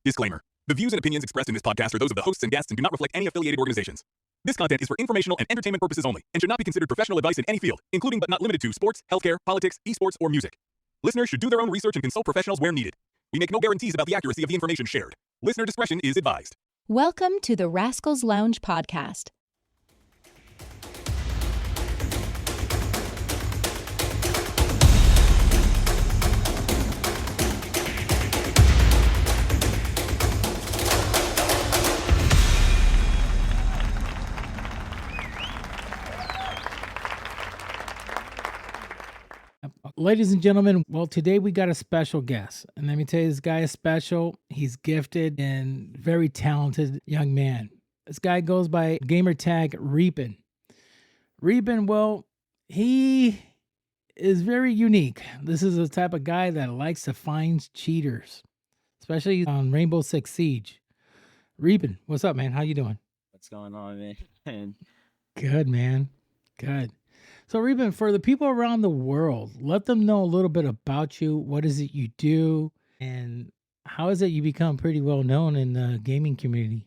Disclaimer. The views and opinions expressed in this podcast are those of the hosts and guests and do not reflect any affiliated organizations. This content is for informational and entertainment purposes only and should not be considered professional advice in any field, including but not limited to sports, healthcare, politics, esports, or music. Listeners should do their own research and consult professionals where needed. We make no guarantees about the accuracy of the information shared. Listener discretion is advised. Welcome to the Rascals Lounge podcast. Ladies and gentlemen, well, today we got a special guest. And let me tell you, this guy is special. He's gifted and very talented young man. This guy goes by gamer tag Reapiin. Reapiin, well, he is very unique. This is the type of guy that likes to find cheaters, especially on Rainbow Six Siege. Reapiin, what's up, man? How you doing? What's going on, man? Good, man. Good. So, Reapiin, for the people around the world, let them know a little bit about you. What is it you do? And how is it you become pretty well known in the gaming community?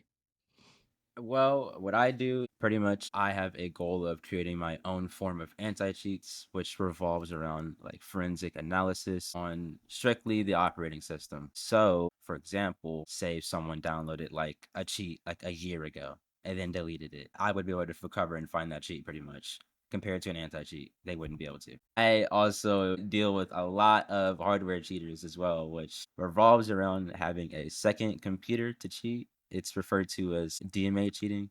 Well, what I do, pretty much, I have a goal of creating my own form of anti-cheats, which revolves around like forensic analysis on strictly the operating system. So, for example, say someone downloaded like a cheat like a year ago and then deleted it. I would be able to recover and find that cheat pretty much. Compared to an anti-cheat, they wouldn't be able to. I also deal with a lot of hardware cheaters as well, which revolves around having a second computer to cheat. It's referred to as DMA cheating.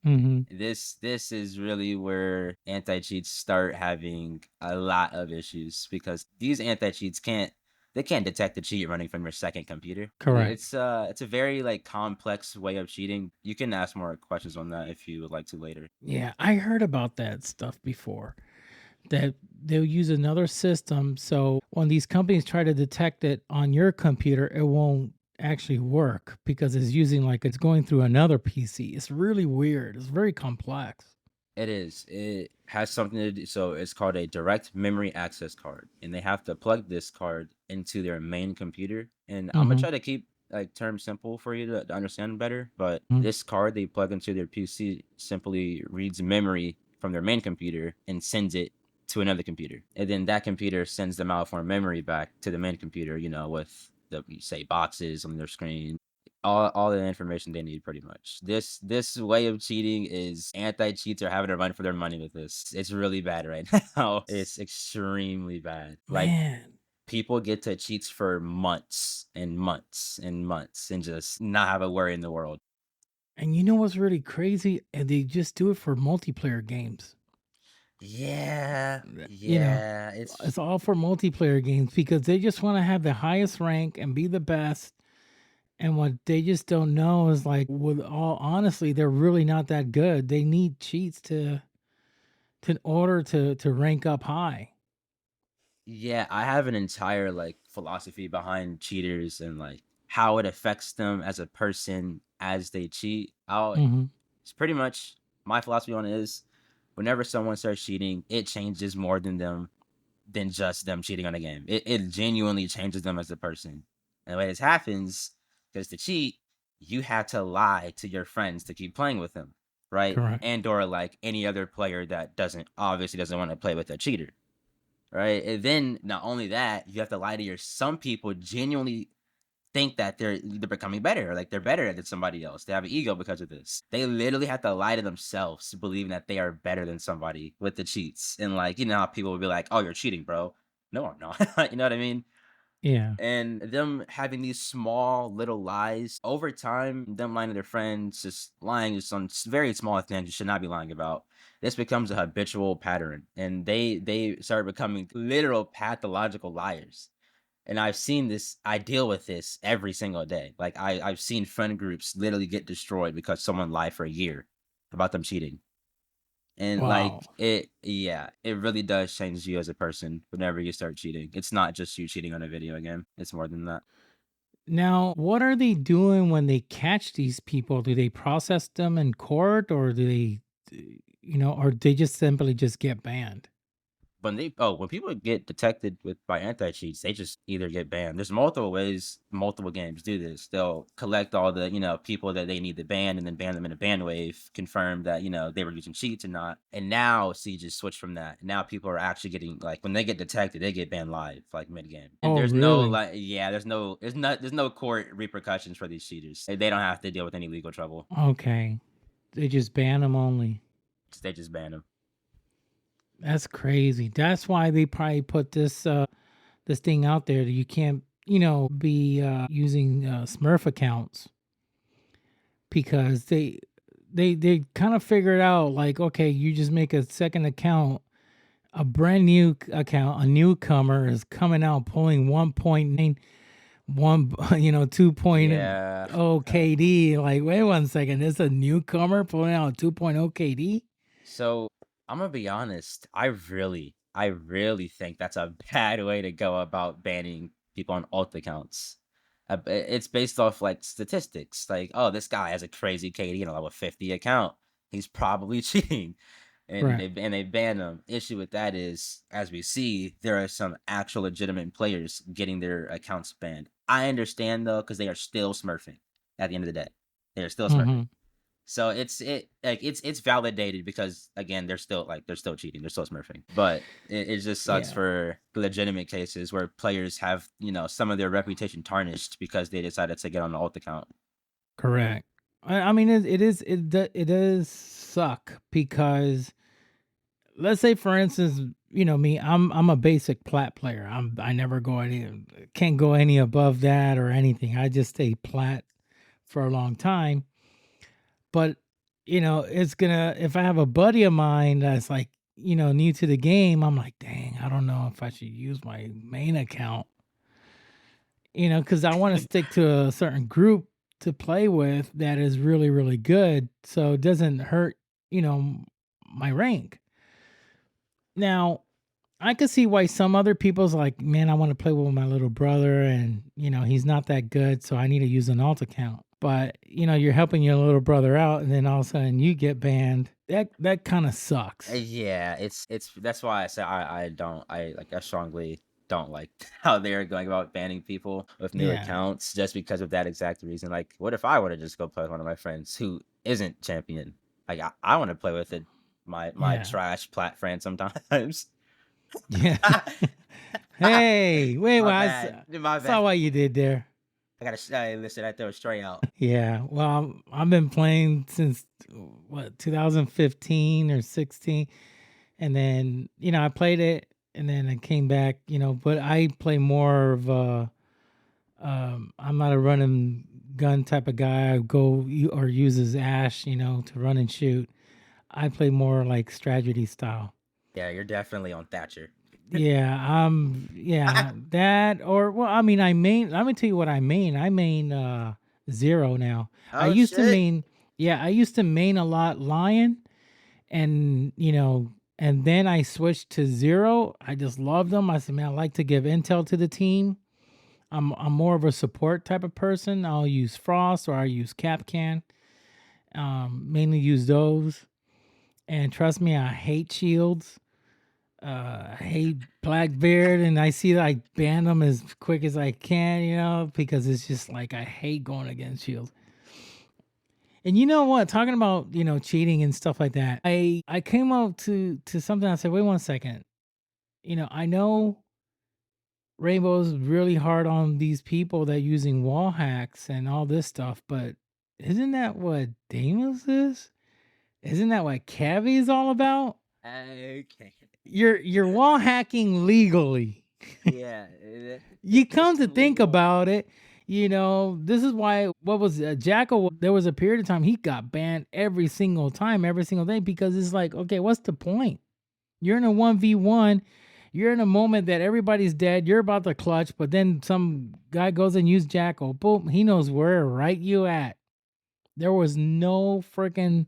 Mm-hmm. This is really where anti-cheats start having a lot of issues because these anti-cheats can't detect the cheat running from your second computer. Correct. It's a very like complex way of cheating. You can ask more questions on that if you would like to later. Yeah, I heard about that stuff before, that they'll use another system. So when these companies try to detect it on your computer, it won't actually work because it's using like it's going through another PC. It's really weird. It's very complex. It is. It has something to do. So it's called a direct memory access card, and they have to plug this card into their main computer. And I'm gonna Mm-hmm. try to keep like terms simple for you to understand better. But Mhm. this card they plug into their PC simply reads memory from their main computer and sends it to another computer, and then that computer sends the malformed memory back to the main computer. With the say boxes on their screen. All the information they need pretty much. This way of cheating is anti-cheats are having to run for their money with this. It's really bad right now. It's extremely bad. Like Man. people get to cheats for months and months and months and just not have a worry in the world. And you know what's really crazy? And they just do it for multiplayer games. Yeah, You know, yeah. it's all for multiplayer games because they just want to have the highest rank and be the best. And what they just don't know is like, with all honestly, they're really not that good. They need cheats to in order to rank up high. Yeah, I have an entire like philosophy behind cheaters and like how it affects them as a person as they cheat. Mm-hmm. It's pretty much my philosophy on it is whenever someone starts cheating, it changes more than just them cheating on a game. It genuinely changes them as a person. And the way this happens, because to cheat, you have to lie to your friends to keep playing with them, right? Correct. And or like any other player that doesn't want to play with a cheater. Right. And then not only that, you have to lie to some people genuinely think that they're becoming better, like they're better than somebody else. They have an ego because of this. They literally have to lie to themselves, believing that they are better than somebody with the cheats. And like, how people will be like, "Oh, you're cheating, bro." No, I'm not. You know what I mean? Yeah. And them having these small little lies over time, them lying to their friends, just lying just on very small things you should not be lying about. This becomes a habitual pattern, and they start becoming literal pathological liars. And I deal with this every single day. Like I've seen friend groups literally get destroyed because someone lied for a year about them cheating. And like Wow. it really does change you as a person whenever you start cheating. It's not just you cheating on a video game. It's more than that. Now, what are they doing when they catch these people? Do they process them in court, or do they, or they just simply just get banned? when people get detected by anti-cheats, they just either get banned. There's multiple ways, multiple games do this. They'll collect all the, people that they need to ban and then ban them in a ban wave, confirm that, they were using cheats or not. And now Siege has switched from that. Now people are actually getting, like, when they get detected, they get banned live, like mid game. And Oh, there's no really? like yeah, there's no court repercussions for these cheaters. They don't have to deal with any legal trouble. Okay. They just ban them only. They just ban them. That's crazy. That's why they probably put this thing out there that you can't, be using Smurf accounts, because they kind of figured out, like, okay, you just make a second account, a brand new account, a newcomer is coming out pulling 1.9, 2.0 Yeah. KD. Like, wait 1 second, there's a newcomer pulling out 2.0 KD. So I'm gonna be honest. I really think that's a bad way to go about banning people on alt accounts. It's based off like statistics. Like, oh, this guy has a crazy KD and a level 50 account. He's probably cheating, and Right. they ban him. Issue with that is, as we see, there are some actual legitimate players getting their accounts banned. I understand though, because they are still smurfing. At the end of the day, they are still smurfing. Mm-hmm. So it's validated because, again, they're still cheating, they're still smurfing. But it just sucks Yeah. for legitimate cases where players have, some of their reputation tarnished because they decided to get on the alt account. Correct. I mean, it does suck, because let's say, for instance, me, I'm a basic plat player. I never can't go any above that or anything. I just stay plat for a long time. But it's gonna, if I have a buddy of mine that's like, new to the game, I'm like, dang, I don't know if I should use my main account, because I want to stick to a certain group to play with that is really, really good, so it doesn't hurt, my rank. Now, I could see why some other people's like, man, I want to play with my little brother, and he's not that good, so I need to use an alt account. But you're helping your little brother out, and then all of a sudden you get banned. That kind of sucks. Yeah, it's that's why I say I strongly don't like how they're going about banning people with new Yeah, accounts just because of that exact reason. Like, what if I were to just go play with one of my friends who isn't champion? Like, I want to play with my yeah, trash plat friend sometimes. yeah. Hey, wait, My well, bad. My saw bad. what you did there. I gotta listen. I throw it straight out. Yeah, well, I've been playing since what, 2015 or 16, and then I played it, and then I came back, but I play more of I'm not a run and gun type of guy. I or uses Ash, to run and shoot. I play more like strategy style. Yeah, you're definitely on Thatcher. Yeah, that, or, well, I mean, let me tell you what I main. I main Zero now. I Oh used to shit! main Yeah, I used to main a lot Lion, and and then I switched to Zero. I just love them. I said, man, I like to give intel to the team. I'm more of a support type of person. I'll use Frost or I use Capcan. Mainly use those. And trust me, I hate shields. I hate Blackbeard, and I see that I ban them as quick as I can, because it's just like, I hate going against shields. And you know what? Talking about cheating and stuff like that, I came up to something. I said, wait 1 second. I know Rainbow's really hard on these people that using wall hacks and all this stuff, but isn't that what Deimos is? Isn't that what Cavi is all about? Okay. You're wall hacking legally. Yeah. You come It's to think illegal. about it, this is why, what was Jackal? There was a period of time he got banned every single time, every single day, because it's like, okay, what's the point? You're in a 1v1. You're in a moment that everybody's dead. You're about to clutch, but then some guy goes and uses Jackal. Boom, he knows where right you at. There was no freaking,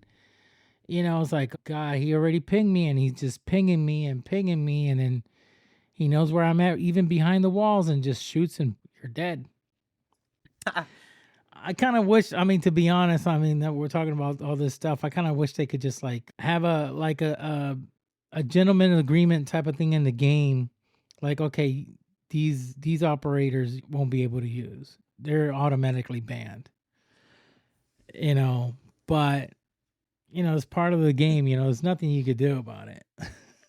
it's like, God, he already pinged me, and he's just pinging me, and then he knows where I'm at, even behind the walls, and just shoots, and you're dead. I kind of wish, I mean, to be honest, I mean, that we're talking about all this stuff. I kind of wish they could just like have a a gentleman agreement type of thing in the game, like okay, these operators won't be able to use. They're automatically banned. You know, but it's part of the game. There's nothing you could do about it.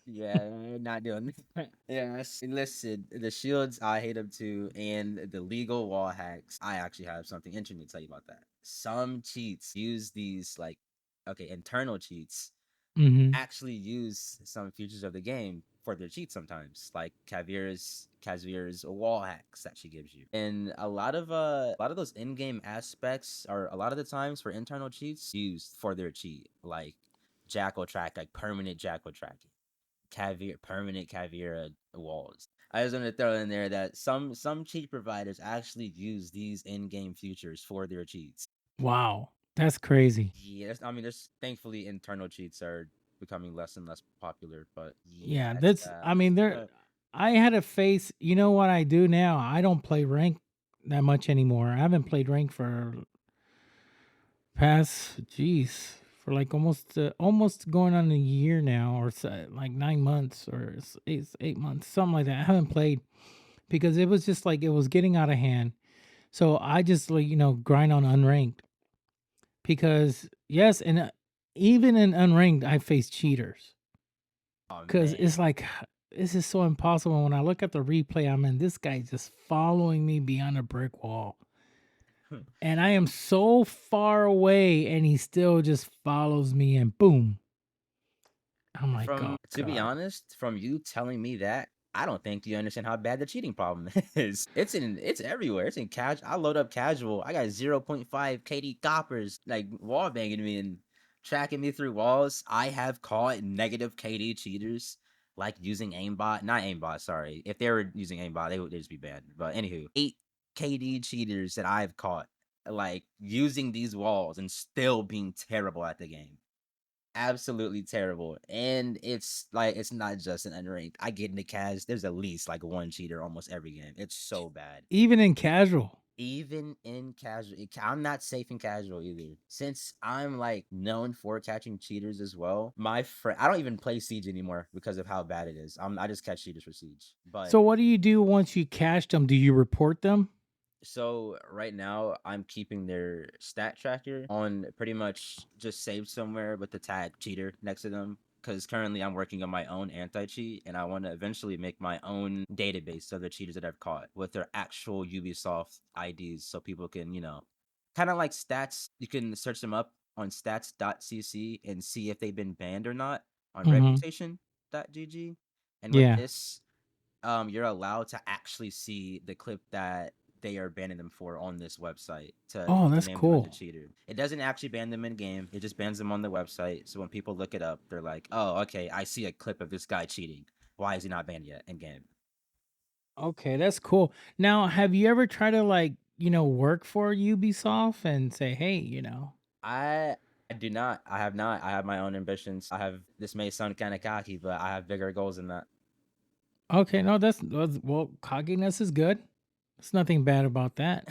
Yeah, we're not doing that. Yes. Listen, the shields, I hate them too. And the legal wall hacks, I actually have something interesting to tell you about that. Some cheats use these, like, okay, internal cheats Mm-hmm. actually use some features of the game for their cheats sometimes, like Kazvir's wall hacks that she gives you. And a lot of those in-game aspects are a lot of the times for internal cheats used for their cheat, like Jackal track, like permanent Jackal tracking. Permanent Caveira walls. I just want to throw in there that some cheat providers actually use these in-game features for their cheats. Wow, that's crazy. Yeah, I mean, there's thankfully internal cheats are becoming less and less popular, but yeah, Yeah, it's that's. I mean, there. I had to face. You know what I do now? I don't play rank that much anymore. I haven't played rank for past, geez, for like almost going on a year now, or like 9 months, or 8 months, something like that. I haven't played because it was just like it was getting out of hand. So I just like grind on unranked because yes, and even in unranked, I face cheaters. oh Because man. it's like, this is so impossible. When I look at the replay, I'm in, this guy just following me beyond a brick wall. And I am so far away, and he still just follows me, and boom. I'm like, From oh, to be God. honest, from you telling me that, I don't think you understand how bad the cheating problem is. It's everywhere. It's in casual. I load up casual. I got 0.5 KD coppers like wall banging me and tracking me through walls. I have caught negative KD cheaters like using aimbot, not aimbot. Sorry, if they were using aimbot, they'd just be banned. But anywho, 8 KD cheaters that I've caught like using these walls and still being terrible at the game, absolutely terrible. And it's like it's not just an unranked. I get into Kaz. There's at least like one cheater almost every game. It's so bad. Even in casual. Even in casual, I'm not safe in casual either. Since I'm like known for catching cheaters as well. My friend, I don't even play Siege anymore because of how bad it is. I just catch cheaters for Siege. But So what do you do once you cache them? Do you report them? so right now I'm keeping their stat tracker on pretty much just saved somewhere with the tag cheater next to them. Because currently I'm working on my own anti-cheat and I want to eventually make my own database of the cheaters that I've caught with their actual Ubisoft IDs so people can, kind of like stats. You can search them up on stats.cc and see if they've been banned or not on Mm-hmm. reputation.gg. And with Yeah. this, you're allowed to actually see the clip that they are banning them for on this website Oh, to that's name them as a cool. cheater. It doesn't actually ban them in game. It just bans them on the website. So when people look it up, they're like, "Oh, okay, I see a clip of this guy cheating. Why is he not banned yet in game?" Okay, that's cool. Now, have you ever tried to like, work for Ubisoft and say, hey, I do not. I have not. I have my own ambitions. I have. This may sound kind of cocky, but I have bigger goals than that. okay, no, well, cockiness is good. There's nothing bad about that.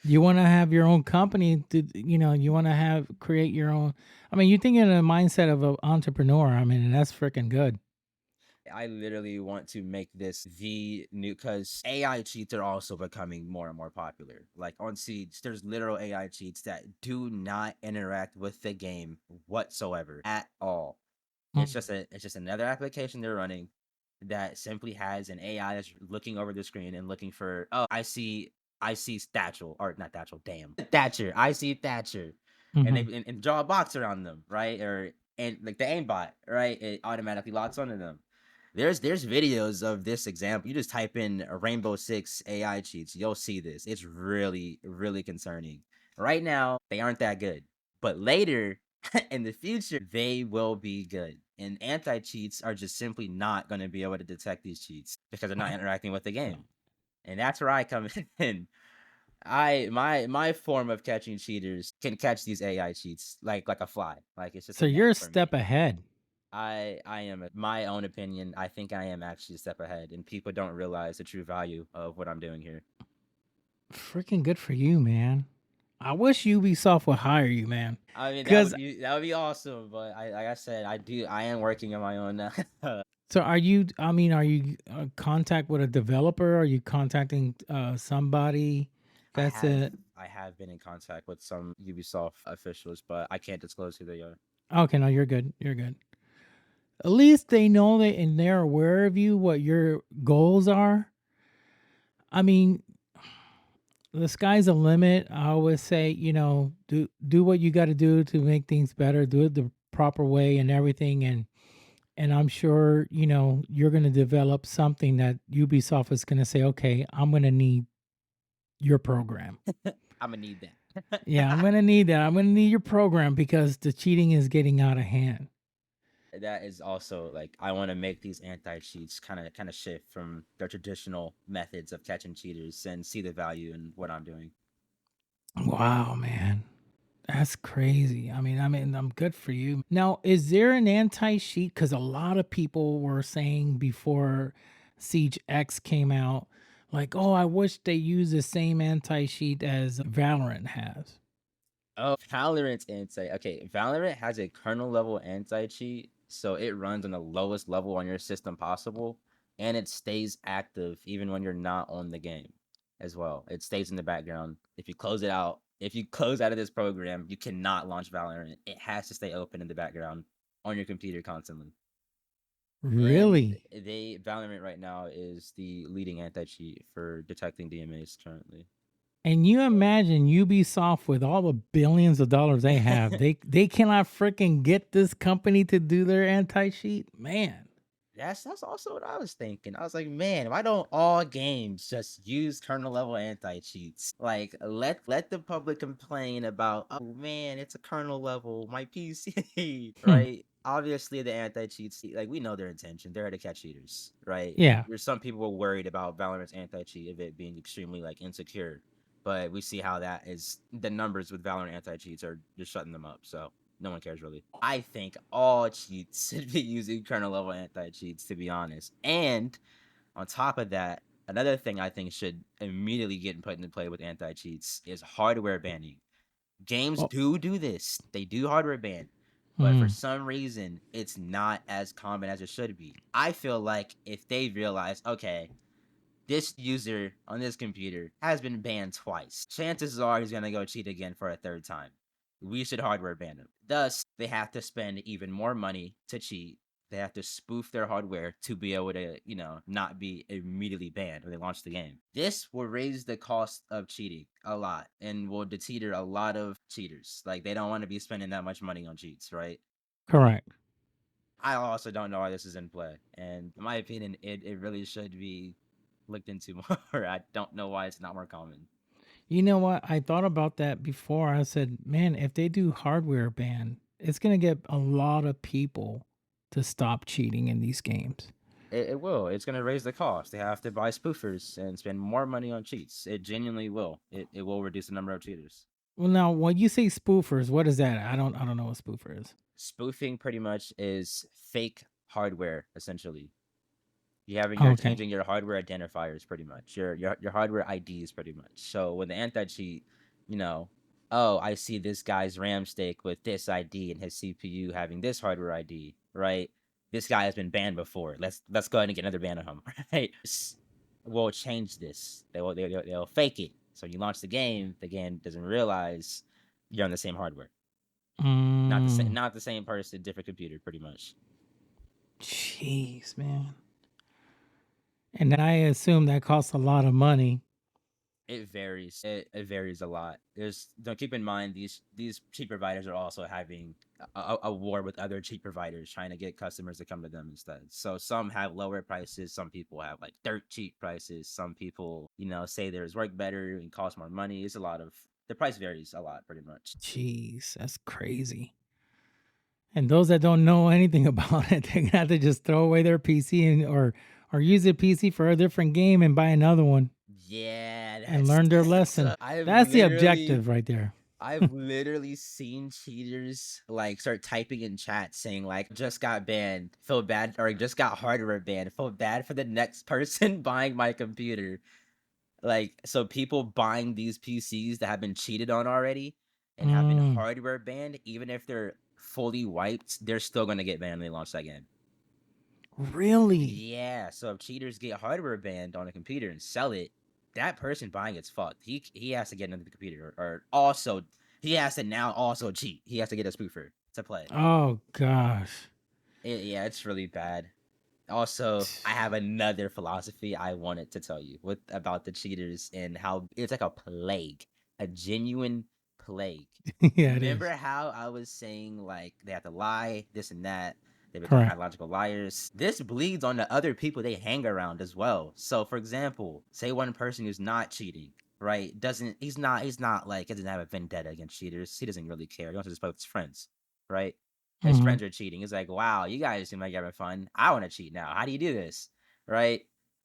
You want to have your own company to, you want to create your own. I mean, you're thinking in a mindset of an entrepreneur. I mean, and that's freaking good. I literally want to make this the new, because AI cheats are also becoming more and more popular. Like on Siege, there's literal AI cheats that do not interact with the game whatsoever at all. Mm. It's just another application they're running that simply has an AI that's looking over the screen and looking for, oh, I see Thatcher, or not Thatcher, damn. Thatcher. I see Thatcher. And Mhm. and draw a box around them, right? And like the aimbot, right? It automatically locks onto them. There's videos of this example. You just type in a Rainbow Six AI cheats, you'll see this. It's really, really concerning. Right now, they aren't that good. But later in the future, they will be good. And anti-cheats are just simply not going to be able to detect these cheats because they're not interacting with the game. And that's where I come in. My form of catching cheaters can catch these AI cheats like a fly. Like it's just So a you're knack a for me. step ahead. I am my own opinion. I think I am actually a step ahead, and people don't realize the true value of what I'm doing here. Freaking good for you, man. I wish Ubisoft would hire you, man. I mean, Because that would be awesome. But like I said, I am working on my own now. so are you? I mean, are you contact with a developer? Are you contacting somebody? I That's have it. I have been in contact with some Ubisoft officials, but I can't disclose who they are. Okay, no, you're good. You're good. At least they know that and they're aware of you, what your goals are. I mean, the sky's the limit. I always say, do what you got to do to make things better. Do it the proper way and everything. And I'm sure you're going to develop something that Ubisoft is going to say, okay, I'm going to need your program. I'm gonna need that. Yeah, I'm going to need that. I'm going to need your program because the cheating is getting out of hand. That is also like I want to make these anti-cheats kind of shift from their traditional methods of catching cheaters and see the value in what I'm doing. Wow, man. That's crazy. I mean, I'm good for you. Now, is there an anti-cheat? Because a lot of people were saying before Siege X came out, like, oh, I wish they used the same anti-cheat as Valorant has. Oh, Valorant's Valorant has a kernel level anti-cheat, so it runs on the lowest level on your system possible, and it stays active even when you're not on the game as well. It stays in the background. If you close out of this program, you cannot launch Valorant. It has to stay open in the background on your computer constantly. And Really? Valorant right now is the leading anti-cheat for detecting DMAs currently. And you imagine Ubisoft with all the billions of dollars they have, they cannot freaking get this company to do their anti-cheat? Man. That's also what I was thinking. I was like, man, why don't all games just use kernel level anti cheats? Like, let the public complain about, oh man, it's a kernel level, my PC, Hmm. right? Obviously, the anti cheats, like we know their intention. They're to catch cheaters, right? Yeah, There's some people were worried about Valorant's anti cheat of it being extremely like insecure, but we see how that is. The numbers with Valorant anti cheats are just shutting them up. So no one cares really. I think all cheats should be using kernel level anti-cheats, to be honest. And on top of that, another thing I think should immediately get put into play with anti-cheats is hardware banning. Games well, do this. They do hardware ban. But for some reason, it's not as common as it should be. I feel like if they realize, okay, this user on this computer has been banned twice. Chances are he's going to go cheat again for a third time. We should hardware ban him. Thus, they have to spend even more money to cheat. They have to spoof their hardware to be able to, not be immediately banned when they launch the game. This will raise the cost of cheating a lot and will deter a lot of cheaters. Like, they don't want to be spending that much money on cheats, right? correct. I also don't know why this is in play. And in my opinion, it really should be looked into more. I don't know why it's not more common. You know what? I thought about that before. I said, man, if they do hardware ban, it's going to get a lot of people to stop cheating in these games. It will. It's going to raise the cost. They have to buy spoofers and spend more money on cheats. It genuinely will. It will reduce the number of cheaters. Well, now when you say spoofers, what is that? I don't know what spoofer is. Spoofing pretty much is fake hardware, essentially. You're Okay. changing your hardware identifiers pretty much. Your hardware IDs pretty much. So when the anti cheat, you know, oh, I see this guy's RAM stick with this ID and his CPU having this hardware ID, right? This guy has been banned before. Let's go ahead and get another ban on him, right? We'll change this. They'll fake it. So you launch the game doesn't realize you're on the same hardware. Mm, Not the same person, different computer, pretty much. jeez, man. And I assume that costs a lot of money. It varies. It varies a lot. Don't keep in mind these cheap providers are also having a war with other cheap providers trying to get customers to come to them instead. So some have lower prices. Some people have like dirt cheap prices. Some people say theirs work better and cost more money. It's a lot of the price varies a lot pretty much. Jeez, that's crazy. And those that don't know anything about it, they're gonna have to just throw away their PC or use a PC for a different game and buy another one Yeah, and learn their that's lesson. That's the objective right there. I've literally seen cheaters like start typing in chat saying like just got banned, feel bad, or just got hardware banned, feel bad for the next person buying my computer. Like, so people buying these PCs that have been cheated on already and have been Mm, hardware banned, even if they're fully wiped, they're still gonna get banned when they launch that game. really? Yeah, so if cheaters get hardware banned on a computer and sell it, that person buying it's fucked. He has to get another computer, or also he has to now also cheat. He has to get a spoofer to play. Oh gosh. Yeah, it's really bad. Also, I have another philosophy I wanted to tell you about the cheaters and how it's like a plague, a genuine plague. Yeah, it Remember is. how I was saying like they have to lie, this and that. They become Correct. pathological liars. This bleeds on the other people they hang around as well. So, for example, say one person who's not cheating, right? He's not like he doesn't have a vendetta against cheaters. He doesn't really care. He wants to just play with his friends, right? His Hmm. friends are cheating. He's like, wow, you guys seem like you're having fun. I want to cheat now. How do you do this, right?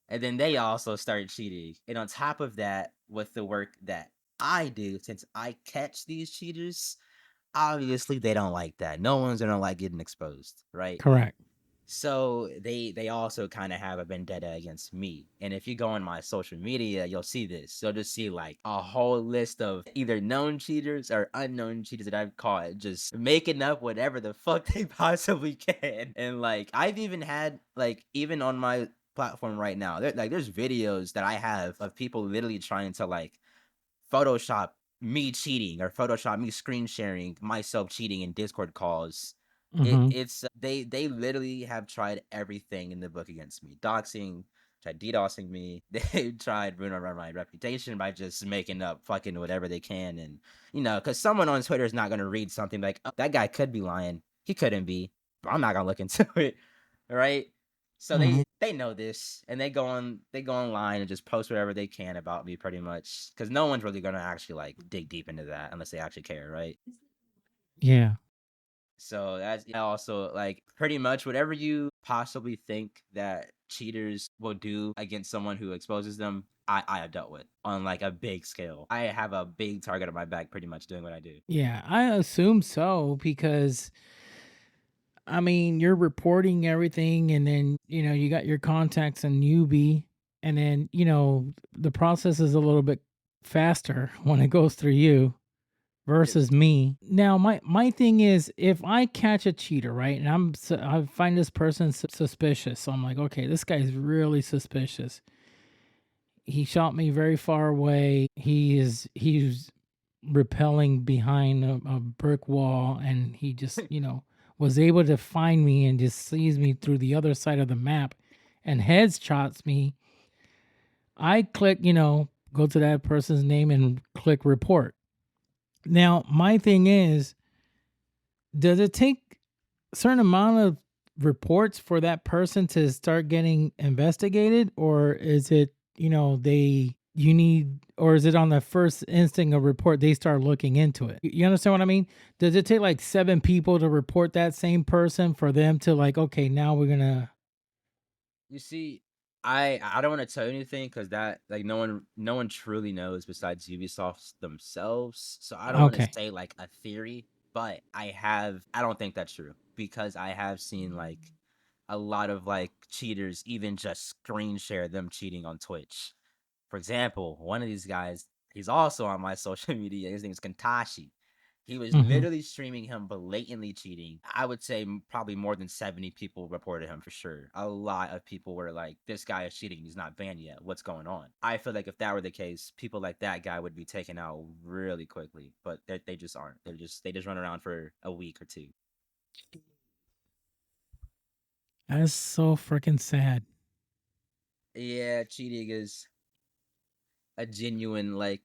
And then they also start cheating. And on top of that, with the work that I do, since I catch these cheaters, obviously they don't like that. No one's gonna like getting exposed, right? Correct. So they also kind of have a vendetta against me. And if you go on my social media, you'll see this. You'll just see like a whole list of either known cheaters or unknown cheaters that I've caught just making up whatever the fuck they possibly can. And like I've even had like even on my platform right now, there's videos that I have of people literally trying to like Photoshop me cheating or Photoshop me screen sharing myself cheating in Discord calls. Hmm. It's they literally have tried everything in the book against me. Doxing, tried DDoSing me. They tried ruining my reputation by just making up fucking whatever they can. And because someone on Twitter is not gonna read something like, oh, that guy could be lying. He couldn't be, but I'm not gonna look into it. Right? So Hmm. they know this, and they go online and just post whatever they can about me, pretty much, because no one's really gonna actually like dig deep into that unless they actually care, right? Yeah. So that's also like pretty much whatever you possibly think that cheaters will do against someone who exposes them. I have dealt with on like a big scale. I have a big target on my back, pretty much doing what I do. Yeah, I assume so because I mean, you're reporting everything and then, you got your contacts in newbie and then, the process is a little bit faster when it goes through you versus me. Now, my thing is if I catch a cheater, right? And I find this person suspicious. So I'm like, okay, this guy's really suspicious. He shot me very far away. He's repelling behind a brick wall and he just was able to find me and just sees me through the other side of the map and headshots me. I click, go to that person's name and click report. Now my thing is, does it take a certain amount of reports for that person to start getting investigated, or is it you need, or is it on the first instinct of report they start looking into it? You understand what I mean? Does it take like 7 people to report that same person for them to like, okay, now we're gonna? You see, I don't want to tell you anything because that like no one truly knows besides Ubisoft themselves. So I don't want to Okay. say like a theory, but I don't think that's true because I have seen like a lot of like cheaters even just screen share them cheating on Twitch. For example, one of these guys, he's also on my social media. His name is Kantashi. He was Hmm. literally streaming him blatantly cheating. I would say probably more than 70 people reported him for sure. A lot of people were like, this guy is cheating. He's not banned yet. What's going on? I feel like if that were the case, people like that guy would be taken out really quickly, but they just aren't. They just run around for a week or two. That's so freaking sad. Yeah, cheating is a genuine like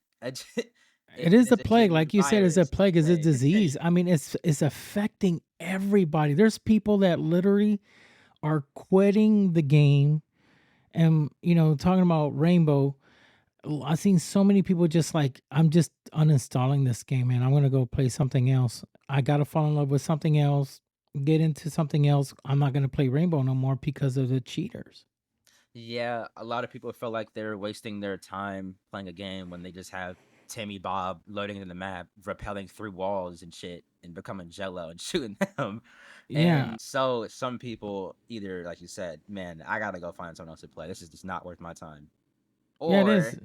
It it is a is a plague, genuine like you said, it's a virus. plague, it's a disease. I mean, it's affecting everybody. There's people that literally are quitting the game and talking about Rainbow. I've seen so many people just like, I'm just uninstalling this game, man. I'm gonna go play something else. I gotta fall in love with something else, get into something else. I'm not gonna play Rainbow no more because of the cheaters. Yeah, a lot of people feel like they're wasting their time playing a game when they just have Timmy Bob loading in the map, rappelling through walls and shit, and becoming Jello and shooting them. Yeah, And so some people either, like you said, man, I gotta go find someone else to play. This is just not worth my time. yeah, it is. Or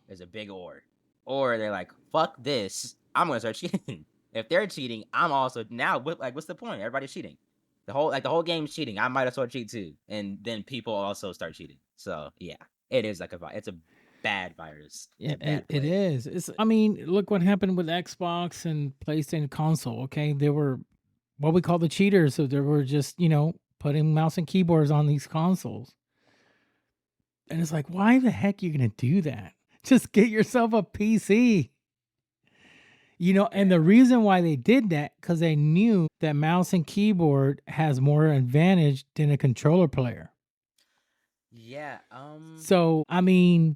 there's a big or they're like, fuck this, I'm gonna start cheating. If they're cheating, I'm also now. What's the point? Everybody's cheating. The whole game's cheating. I might as well cheat too, and then people also start cheating. So yeah, it is like it's a bad virus. Yeah, Bad it plague. is. I mean, look what happened with Xbox and PlayStation console. Okay, they were what we call the cheaters. So they were just putting mouse and keyboards on these consoles, and it's like, why the heck are you gonna do that? Just get yourself a PC. And the reason why they did that, because they knew that mouse and keyboard has more advantage than a controller player. Yeah. So, I mean,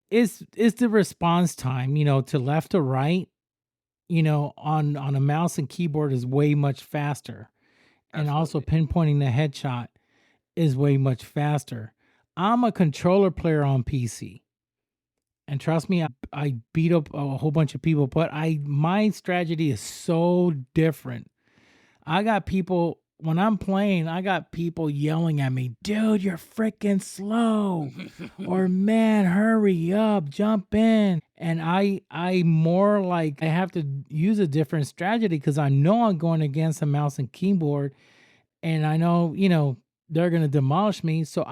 it's the response time, to left to right, on a mouse and keyboard is way much faster. And also pinpointing the headshot is way much faster. I'm a controller player on PC. And trust me, I beat up a whole bunch of people, but my strategy is so different. I got people when I'm playing, I got people yelling at me, dude, you're freaking slow. Or man, hurry up, jump in. And I more like I have to use a different strategy because I know I'm going against a mouse and keyboard. And I know, they're going to demolish me. So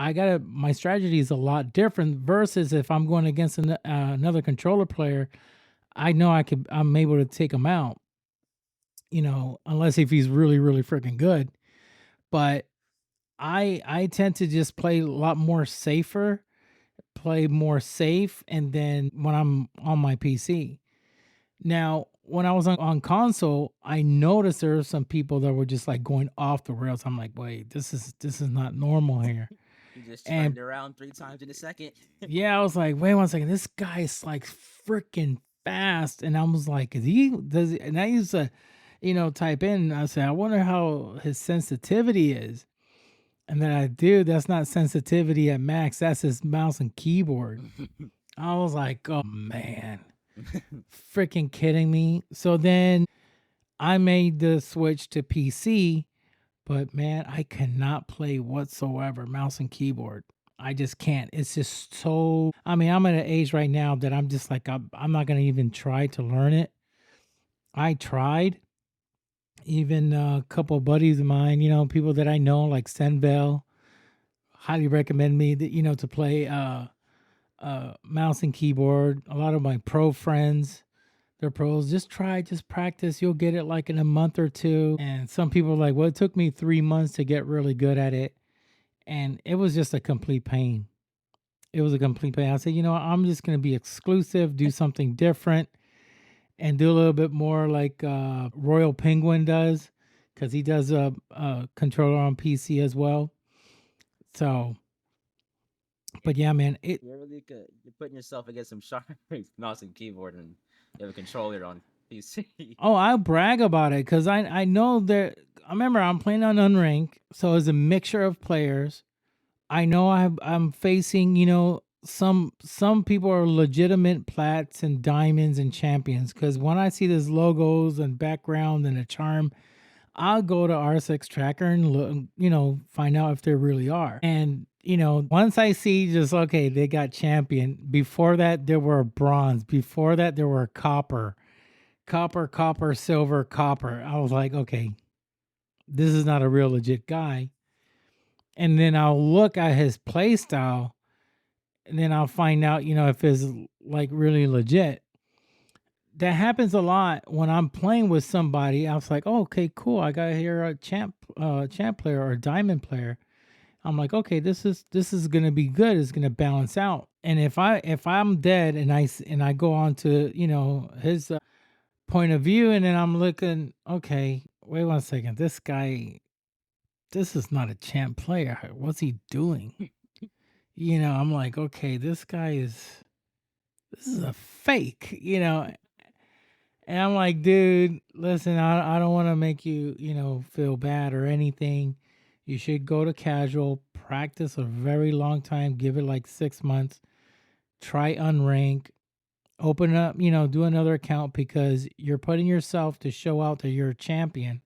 my strategy is a lot different versus if I'm going against another controller player, I know I'm able to take him out, unless if he's really, really freaking good. But I tend to just play a lot more safer, play more safe. And then when I'm on my PC now, when I was on console, I noticed there were some people that were just like going off the rails. I'm like, wait, this is not normal here. You just turned around 3 times in a second. Yeah, I was like, wait 1 second, this guy is like freaking fast. And I was like, and I used to, type in, I said, I wonder how his sensitivity is. And then that's not sensitivity at max, that's his mouse and keyboard. I was like, oh man. Freaking kidding me. So then I made the switch to PC, but man, I cannot play whatsoever mouse and keyboard. I just can't. It's just so, I'm at an age right now that I'm just like, I'm not going to even try to learn it. I tried. Even a couple of buddies of mine, people that I know like Senville, highly recommend me that, to play mouse and keyboard. A lot of my pro friends, they're pros. Just practice. You'll get it like in a month or two. And some people are like, well, it took me 3 months to get really good at it. And it was just a complete pain. It was a complete pain. I said, I'm just going to be exclusive, do something different, and do a little bit more like Royal Penguin does, because he does a controller on PC as well. So, but yeah, man, you're really good. You're putting yourself against some sharp mouse and keyboard, and you have a controller on PC. Oh, I'll brag about it because I know that. I remember I'm playing on Unranked, so it's a mixture of players. I know I'm facing, some people are legitimate plats and diamonds and champions, because when I see these logos and background and a charm, I'll go to RSX Tracker and look, find out if they really are. And once I see just, okay, they got champion. Before that, there were bronze. Before that, there were copper, silver, copper. I was like, okay, this is not a real legit guy. And then I'll look at his play style, and then I'll find out, if it's like really legit. That happens a lot when I'm playing with somebody. I was like, oh, okay, cool. I got here a champ player or a diamond player. I'm like, okay, this is gonna be good. It's gonna balance out. And if I'm dead and I go on to his point of view, and then I'm looking, okay, wait 1 second, this guy, this is not a champ player. What's he doing? I'm like, okay, this is a fake. And I'm like, dude, listen, I don't want to make you feel bad or anything. You should go to casual, practice a very long time, give it like 6 months, try unrank, open up, do another account, because you're putting yourself to show out that you're a champion.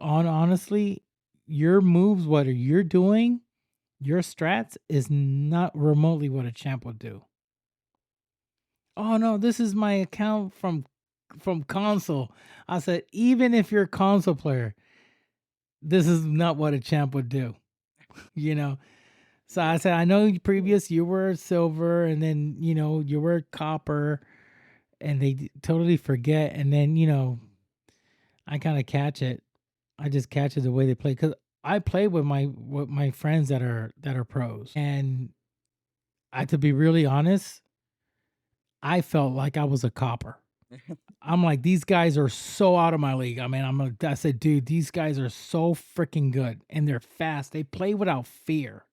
Honestly, your moves, what you're doing, your strats is not remotely what a champ would do. Oh no, this is my account from console. I said, even if you're a console player, this is not what a champ would do. you know. So I said, I know previous you were silver, and then you were copper, and they totally forget, and then I kind of catch it. I just catch it the way they play because I play with my friends that are pros, and to be really honest, I felt like I was a copper. I'm like, these guys are so out of my league. I mean, I said, dude, these guys are so freaking good and they're fast. They play without fear.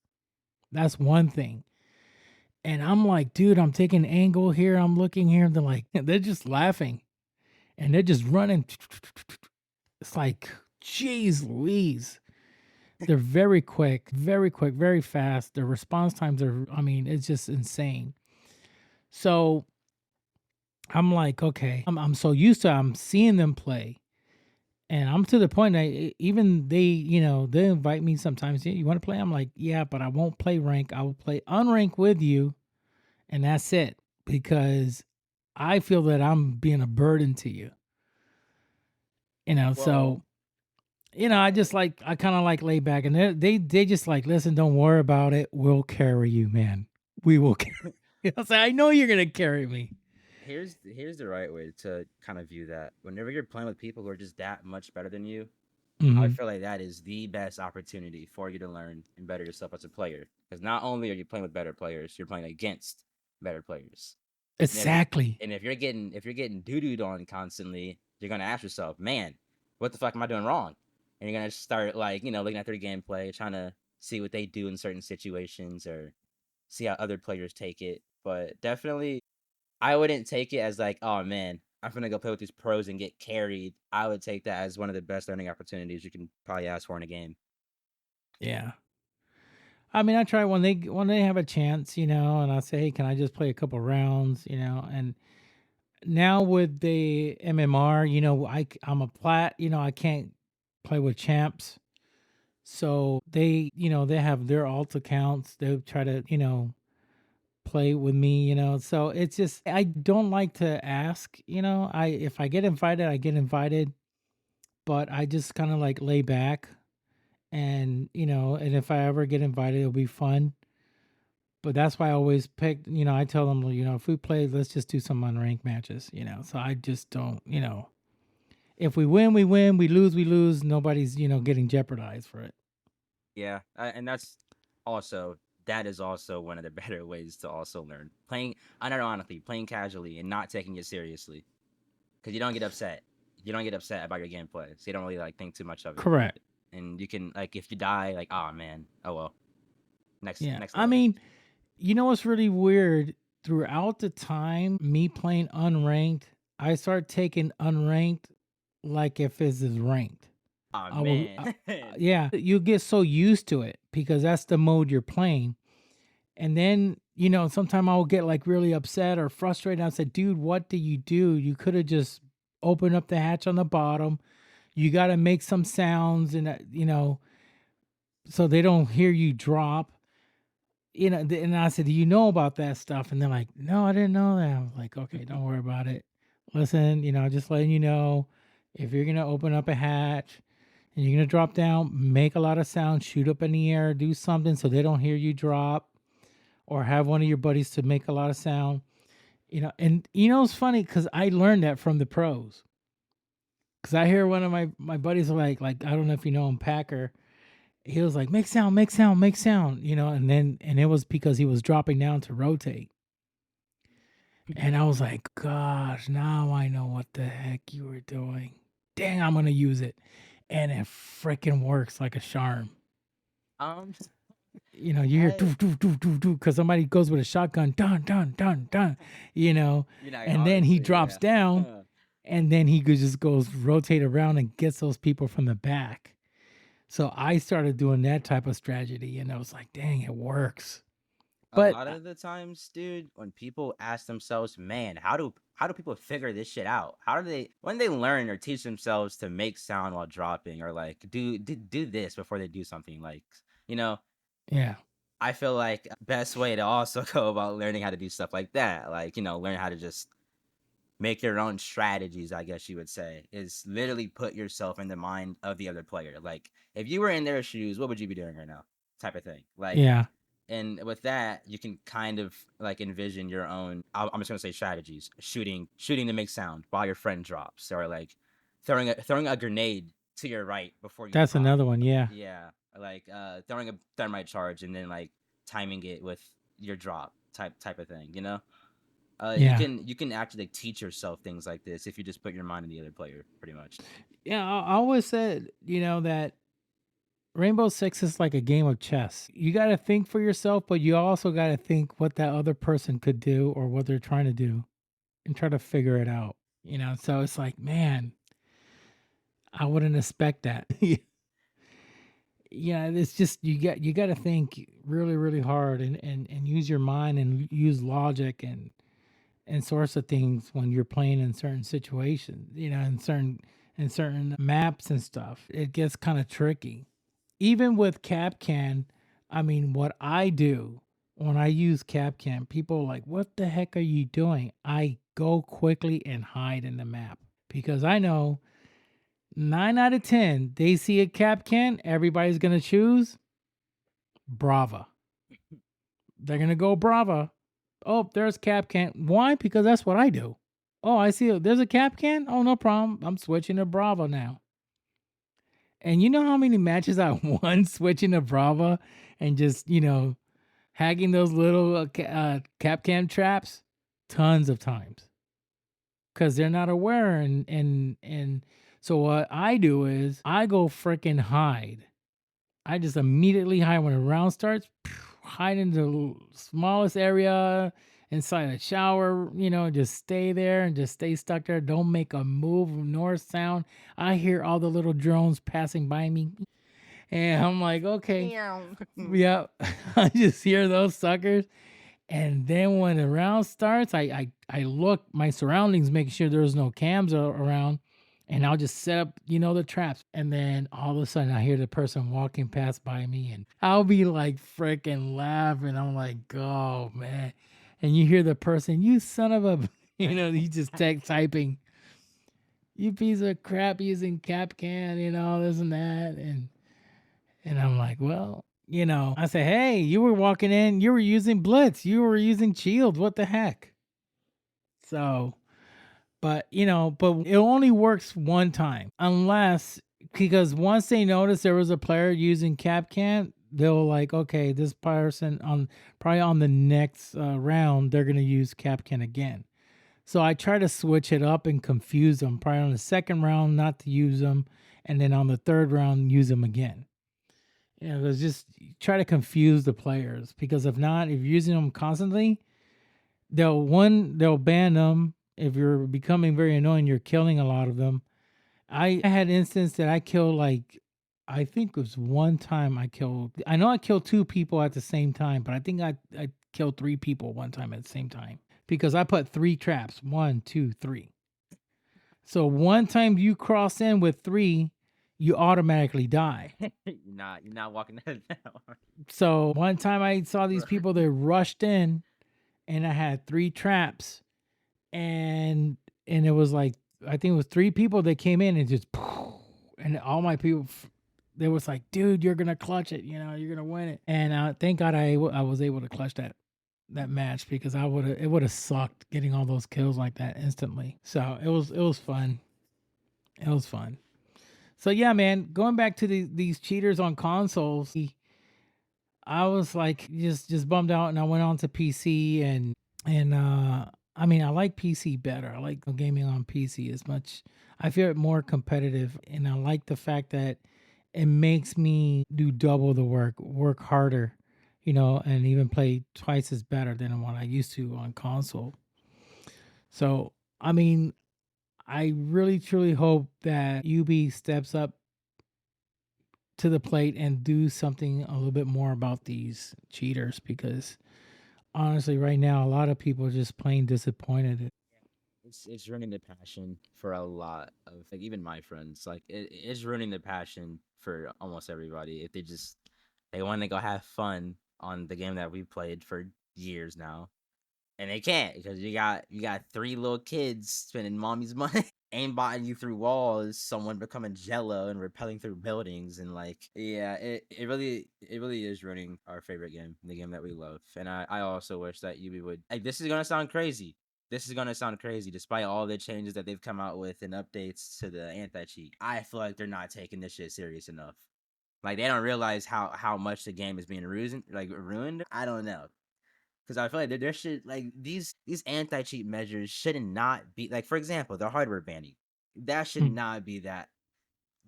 That's one thing. And I'm like, dude, I'm taking angle here. I'm looking here. They're like, they're just laughing and they're just running. It's like, geez Louise. They're very quick, very fast. Their response times are, I mean, it's just insane. So I'm like, okay, I'm so used to I'm seeing them play. And I'm to the point that even they invite me sometimes. You want to play? I'm like, yeah, but I won't play rank. I will play unrank with you, and that's it. Because I feel that I'm being a burden to you. So I just I kind of lay back, and they just like, listen, don't worry about it. We'll carry you, man. We will carry. I know you're gonna carry me. Here's the right way to kind of view that. Whenever you're playing with people who are just that much better than you, I feel like that is the best opportunity for you to learn and better yourself as a player. Because not only are you playing with better players, you're playing against better players. Exactly. And if you're getting doo-dooed on constantly, you're gonna ask yourself, man, what the fuck am I doing wrong? And you're gonna start looking at their gameplay, trying to see what they do in certain situations or see how other players take it. But definitely, I wouldn't take it as like, oh man, I'm gonna go play with these pros and get carried. I would take that as one of the best learning opportunities you can probably ask for in a game. Yeah. I mean, I try when they have a chance, and I say, hey, can I just play a couple rounds, and now with the MMR, I'm a plat, I can't play with champs. So they have their alt accounts. They try to, play with me, So it's just I don't like to ask, if I get invited, I get invited, but I just kind of lay back and, and if I ever get invited, it'll be fun. But that's why I always pick, I tell them, if we play, let's just do some unranked matches, So I just don't, if we win, we win. We lose, we lose. Nobody's, getting jeopardized for it. Yeah, and that is also one of the better ways to also learn playing unironically, playing casually, and not taking it seriously, because you don't get upset. You don't get upset about your gameplay, so you don't really think too much of it. Correct. And you can if you die, oh man, oh well. Next level. I mean, what's really weird? Throughout the time, me playing unranked, I start taking unranked like if it's ranked. Oh man. Yeah, you get so used to it because that's the mode you're playing. And then, sometimes I'll get really upset or frustrated. I said, dude, what did you do? You could have just opened up the hatch on the bottom. You got to make some sounds and, so they don't hear you drop. And I said, do you know about that stuff? And they're like, no, I didn't know that. I was like, okay, don't worry about it. Listen, just letting you know, if you're going to open up a hatch and you're going to drop down, make a lot of sound, shoot up in the air, do something so they don't hear you drop, or have one of your buddies to make a lot of sound. And it's funny because I learned that from the pros. Because I hear one of my buddies like, I don't know if you know him, Packer. He was like, make sound, make sound, make sound, and it was because he was dropping down to rotate. And I was like, gosh, now I know what the heck you were doing. Dang, I'm gonna use it. And it freaking works like a charm. You hear doo doo doo doo doo because somebody goes with a shotgun, dun dun dun dun, and then he drops down, and then he just goes rotate around and gets those people from the back. So I started doing that type of strategy, and I was like, dang, it works. But a lot of the times, dude, when people ask themselves, man, how do people figure this shit out? When they learn or teach themselves to make sound while dropping, or do this before they do something, Yeah. I feel like best way to also go about learning how to do stuff like that, like, learn how to just make your own strategies, I guess you would say, is literally put yourself in the mind of the other player. Like, if you were in their shoes, what would you be doing right now? Type of thing. Like, Yeah, and with that, you can kind of like envision your own. I'm just gonna say strategies: shooting to make sound while your friend drops, or like throwing a grenade to your right before you that's drop. another one. Yeah, Yeah, like throwing a thermite charge and then like timing it with your drop type of thing. You yeah, can actually like, teach yourself things like this if you just put your mind in the other player, pretty much. yeah. I always said, that Rainbow Six is like a game of chess. You got to think for yourself, but you also got to think what that other person could do or what they're trying to do and try to figure it out. So it's like, man, I wouldn't expect that. Yeah, it's just you got to think really really hard and use your mind and use logic and sorts of things when you're playing in certain situations, in certain maps and stuff. It gets kind of tricky. Even with Capcan, I mean, what I do when I use Capcan, people are like, "What the heck are you doing?" I go quickly and hide in the map because I know 9 out of 10 they see a Capcan, everybody's gonna choose Brava. They're gonna go Brava. Oh, there's Capcan. Why? Because that's what I do. Oh, I see. There's a Capcan. Oh, no problem. I'm switching to Brava now. And you know how many matches I won switching to Brava and just hacking those little Capcan traps? Tons of times because they're not aware. And so what I do is I go freaking hide. I just immediately hide when a round starts, hide in the smallest area inside a shower, just stay there and just stay stuck there. Don't make a move nor sound. I hear all the little drones passing by me. And I'm like, okay. Yeah. I just hear those suckers. And then when the round starts, I look my surroundings, make sure there's no cams around, and I'll just set up, the traps. And then all of a sudden I hear the person walking past by me and I'll be like freaking laughing. I'm like, oh man. And you hear the person, you son of a he just typing, you piece of crap using Capcan, this and that. And I'm like, well, I say, hey, you were walking in, you were using Blitz, you were using Shield. What the heck? So, but it only works one time unless, because once they notice there was a player using Capcan, they'll like, okay, this person probably on the next round, they're going to use Capcan again. So I try to switch it up and confuse them. Probably on the second round, not to use them. And then on the third round, use them again. It's just try to confuse the players because if not, if you're using them constantly, they'll ban them. If you're becoming very annoying, you're killing a lot of them. I had instance that I killed like, I think it was one time I know I killed two people at the same time, but I think I killed three people one time at the same time because I put three traps, 1, 2, 3. So one time you cross in with three, you automatically die. You're not walking that down. So one time I saw these people that rushed in and I had three traps and it was like, I think it was three people that came in and just and all my people they was like, dude, you're gonna clutch it, you're gonna win it. And thank God I was able to clutch that match because it would have sucked getting all those kills like that instantly. So it was fun. It was fun. So yeah, man, going back to these cheaters on consoles, I was like just bummed out, and I went on to PC and I mean I like PC better. I like gaming on PC as much. I feel it more competitive, and I like the fact that it makes me do double the work harder, and even play twice as better than what I used to on console. So I mean, I really truly hope that UB steps up to the plate and do something a little bit more about these cheaters because honestly right now a lot of people are just plain disappointed. It's ruining the passion for a lot of like even my friends. Like it's ruining the passion for almost everybody if they want to go have fun on the game that we played for years now. And they can't because you got 3 little kids spending mommy's money, aimbotting you through walls, someone becoming jello and repelling through buildings, and like yeah, it really is ruining our favorite game, the game that we love. And I also wish that Ubi would like this is gonna sound crazy. This is gonna sound crazy, despite all the changes that they've come out with and updates to the anti-cheat. I feel like they're not taking this shit serious enough. Like they don't realize how much the game is being ruined. I don't know. Because I feel like there should like these anti cheat measures should not be like, for example, the hardware banning. That should not be that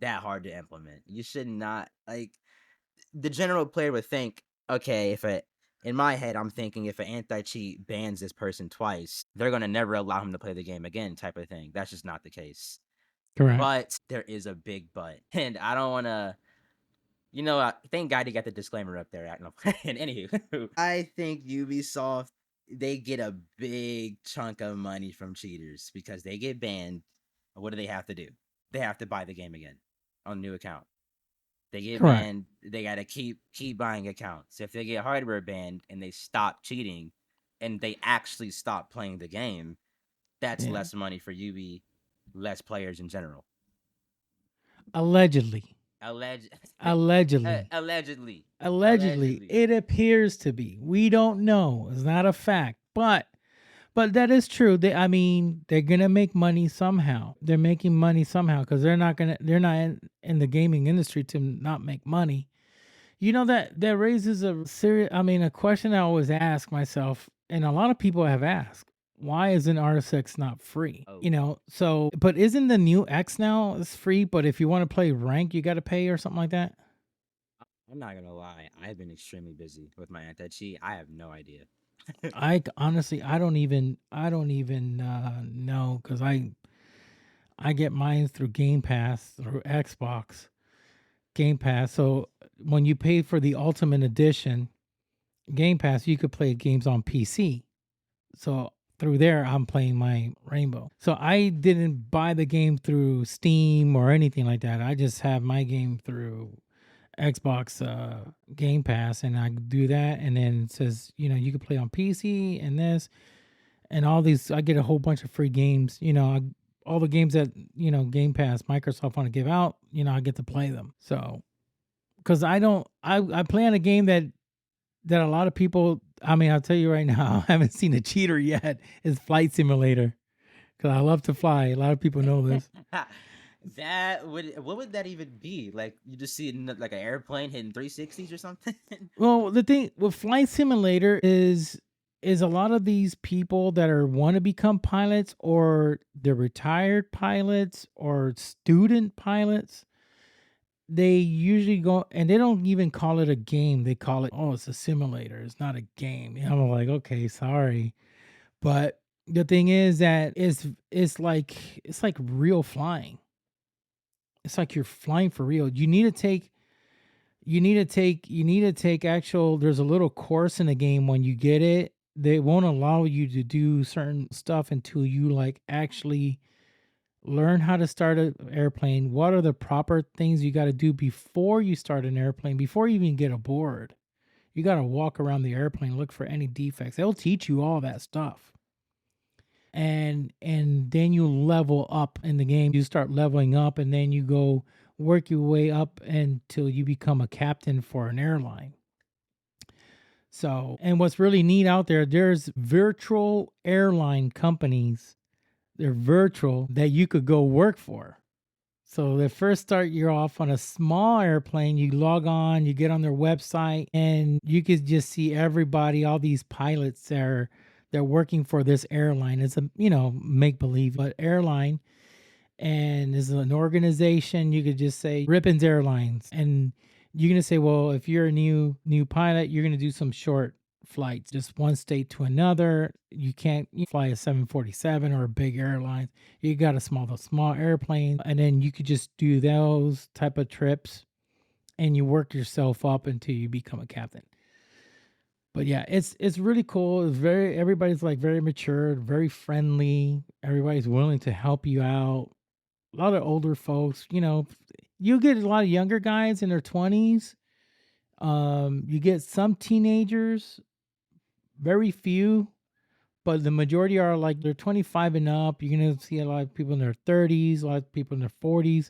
hard to implement. You should not like the general player would think, okay, in my head I'm thinking if an anti cheat bans this person twice, they're gonna never allow him to play the game again, type of thing. That's just not the case. Correct. But there is a big but, and I don't want to. Thank God he got the disclaimer up there. And anywho, I think Ubisoft, they get a big chunk of money from cheaters because they get banned. What do they have to do? They have to buy the game again on a new account. They get Correct. banned. They got to keep buying accounts. If they get hardware banned and they stop cheating and they actually stop playing the game, that's Yeah. less money for Ubi, less players in general. Allegedly. Allegedly. It appears to be. We don't know. It's not a fact, but that is true. They're gonna make money somehow. They're making money somehow because they're not in the gaming industry to not make money. That raises a question I always ask myself, and a lot of people have asked. Why isn't RSX not free? Oh. But isn't the new X now is free? But if you want to play rank, you got to pay or something like that. I'm not gonna lie. I've been extremely busy with my anti-cheat. I have no idea. I honestly, I don't even know because I get mine through Game Pass through Xbox Game Pass. So when you pay for the Ultimate Edition Game Pass, you could play games on PC. So through there, I'm playing my Rainbow. So I didn't buy the game through Steam or anything like that. I just have my game through Xbox Game Pass, and I do that. And then it says, you can play on PC and this and all these. I get a whole bunch of free games. All the games that Game Pass Microsoft want to give out. I get to play them. So because I play on a game that a lot of people. I'll tell you right now, I haven't seen a cheater yet. It's Flight Simulator, because I love to fly. A lot of people know this. What would that even be? Like you just see like an airplane hitting 360s or something? Well, the thing with Flight Simulator is a lot of these people that want to become pilots, or they're retired pilots or student pilots. They usually go, and they don't even call it a game. They call it, it's a simulator. It's not a game. And I'm like, okay, sorry. But the thing is that it's like real flying. It's like you're flying for real. You need to take actual, there's a little course in the game when you get it. They won't allow you to do certain stuff until you actually learn how to start an airplane. What are the proper things you got to do before you start an airplane, before you even get aboard? You got to walk around the airplane, look for any defects. They'll teach you all that stuff. And then you level up in the game. You start leveling up, and then you go work your way up until you become a captain for an airline. So, and what's really neat out there's virtual airline companies. They're virtual that you could go work for. So they first start you off on a small airplane. You log on, you get on their website, and you could just see everybody, all these pilots they're working for this airline. It's a make believe, but airline, and is an organization. You could just say Reapiin Airlines, and you're gonna say, well, if you're a new pilot, you're gonna do some short flights, just one state to another. You can't fly a 747 or a big airline. You got a small airplane, and then you could just do those type of trips, and you work yourself up until you become a captain. But yeah, it's really cool. It's everybody's very mature, very friendly. Everybody's willing to help you out. A lot of older folks, you get a lot of younger guys in their 20s. You get some teenagers, very few, but the majority are like they're 25 and up. You're gonna see a lot of people in their 30s, a lot of people in their 40s,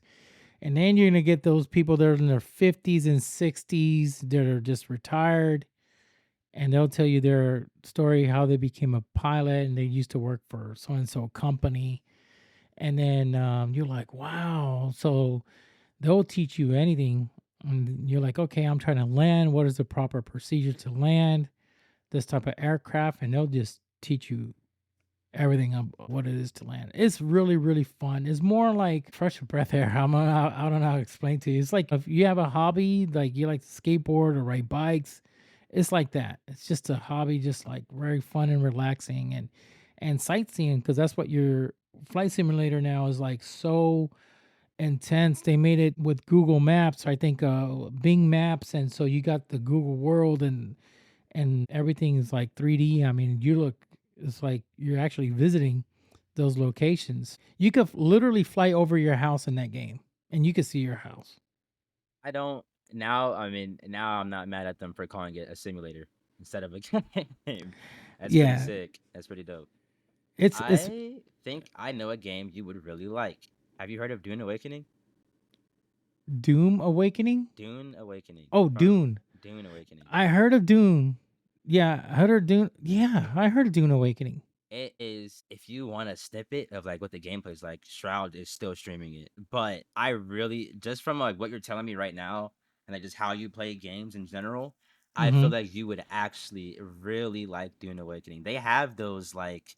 and then you're gonna get those people that are in their 50s and 60s that are just retired, and they'll tell you their story how they became a pilot and they used to work for so and so company, and then you're like, wow. So they'll teach you anything, and you're like, okay, I'm trying to land. What is the proper procedure to land this type of aircraft? And they'll just teach you everything of what it is to land. It's really, really fun. It's more like fresh breath air. I don't know how to explain to you. It's like if you have a hobby, like you like to skateboard or ride bikes, it's like that. It's just a hobby, just like very fun and relaxing and sightseeing, because that's what your flight simulator now is like, so intense. They made it with Google Maps, I think Bing Maps, and so you got the Google World, and everything is like 3D. I mean, you look, it's like you're actually visiting those locations. You could literally fly over your house in that game and you could see your house. I don't now. I mean, now I'm not mad at them for calling it a simulator instead of a game. That's pretty Yeah, sick. That's pretty dope. it's I think I know a game you would really like. Have you heard of Dune Awakening? Doom Awakening. Dune Awakening Oh, from Dune. Dune Awakening. I heard of Dune. Yeah, I heard of Dune. Yeah, I heard of Dune Awakening. It is, if you want a snippet of like what the gameplay is like, Shroud is still streaming it. But I really, just from like what you're telling me right now and like just how you play games in general, I Mm-hmm. feel like you would actually really like Dune Awakening. They have those like,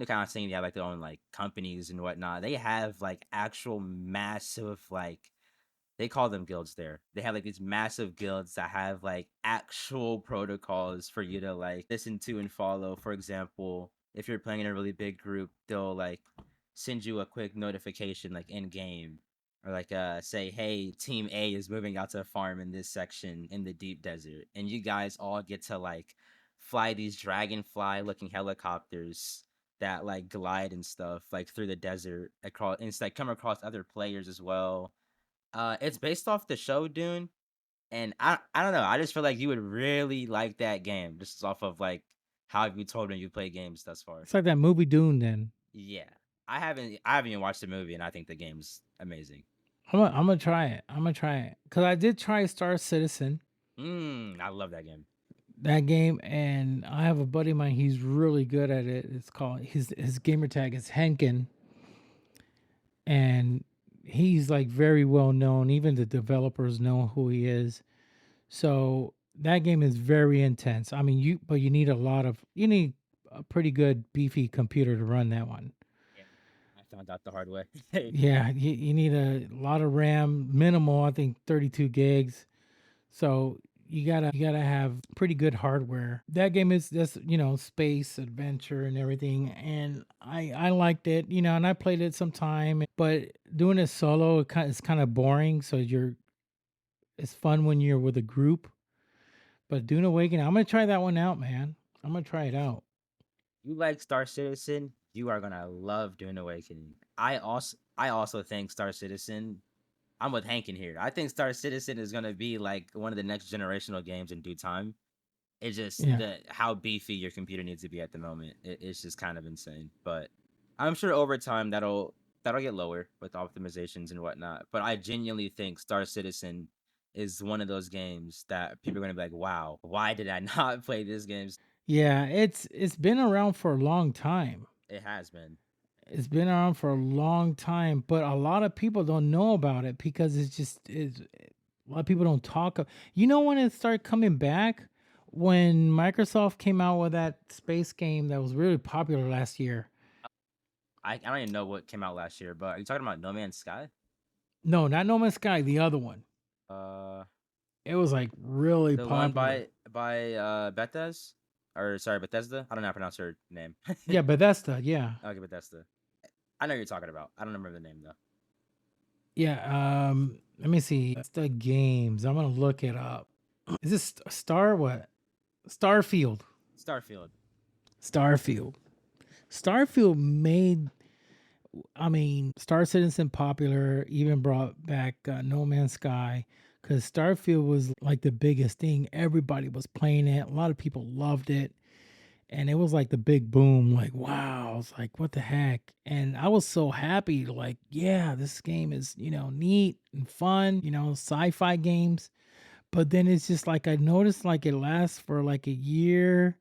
kind of saying they have like their own like companies and whatnot. They have like actual massive like, they call them guilds there. They have like these massive guilds that have like actual protocols for you to like listen to and follow. For example, if you're playing in a really big group, they'll like send you a quick notification like in game, or like say, hey, team A is moving out to a farm in this section in the deep desert, and you guys all get to like fly these dragonfly looking helicopters that like glide and stuff like through the desert across, and it's like come across other players as well. It's based off the show Dune, and I don't know. I just feel like you would really like that game, just off of like how you told me you play games thus far. It's like that movie Dune. Then Yeah, I haven't even watched the movie, and I think the game's amazing. I'm gonna try it. I'm gonna try it because I did try Star Citizen, I love that game. that game, and I have a buddy of mine. He's really good at it. It's called his gamer tag is Henkin, and he's like very well known. Even the developers know who he is. So that game is very intense. I mean, you need you need a pretty good beefy computer to run that one. Yeah, I found out the hard way. Yeah, you need a lot of RAM, minimal, I think 32 gigs. So you gotta have pretty good hardware. That game is just, space adventure and everything, and I liked it, and I played it sometime. But doing it solo, it's kind of boring. So it's fun when you're with a group. But Dune Awakening, I'm gonna try that one out, man. I'm gonna try it out. You like Star Citizen, you are gonna love Dune Awakening. I also think Star Citizen. I'm with Hank in here. I think Star Citizen is gonna be like one of the next generational games in due time. It's just Yeah. the how beefy your computer needs to be at the moment. It's just kind of insane. But I'm sure over time that'll get lower with optimizations and whatnot. But I genuinely think Star Citizen is one of those games that people are gonna be like, wow, why did I not play this game? Yeah, it's been around for a long time. It has been. It's been around for a long time, but a lot of people don't know about it because it's a lot of people don't talk. When it started coming back, when Microsoft came out with that space game that was really popular last year. I don't even know what came out last year, but are you talking about No Man's Sky? No, not No Man's Sky, the other one. Uh, It was like really the one popular. by Bethesda, or sorry, Bethesda. I don't know how to pronounce her name. Yeah, Bethesda. Yeah, Okay, Bethesda. I know what you're talking about. I don't remember the name though. yeah. Let me see. That's the games. I'm gonna look it up. Is this Star what? Starfield. Starfield. Starfield. Starfield made, Star Citizen popular, even brought back No Man's Sky. because Starfield was like the biggest thing. Everybody was playing it. A lot of people loved it. And it was like the big boom. Like, wow. I was like, what the heck? And I was so happy. Like, yeah, this game is, neat and fun, sci fi games. But then it's just like I noticed like it lasts for like a year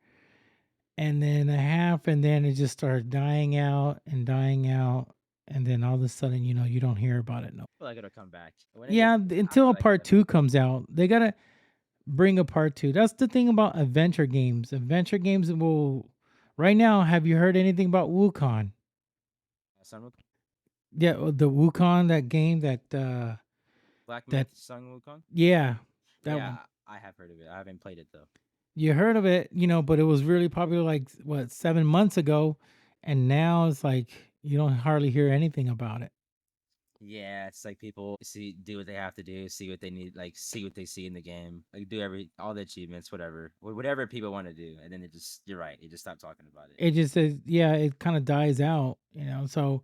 and then a half, and then it just started dying out and dying out. And then all of a sudden, you don't hear about it. No. I feel like it'll come back. When it Yeah, gets, I until feel a like it'll part come two back. comes out. They gotta bring a part two. That's the thing about adventure games. Adventure games will right now, have you heard anything about Wukong? Sun Wukong? Yeah, the Wukong, that game Black that Myth, Sun Wukong? yeah, that Yeah, one. I have heard of it. I haven't played it though. You heard of it, but it was really popular like what, 7 months ago, and now it's like you don't hardly hear anything about it. Yeah, it's like people do what they have to do, see what they need, like see what they see in the game, like do all the achievements, whatever people want to do, and then you're right, you just stop talking about it. It just says, yeah, it kind of dies out, So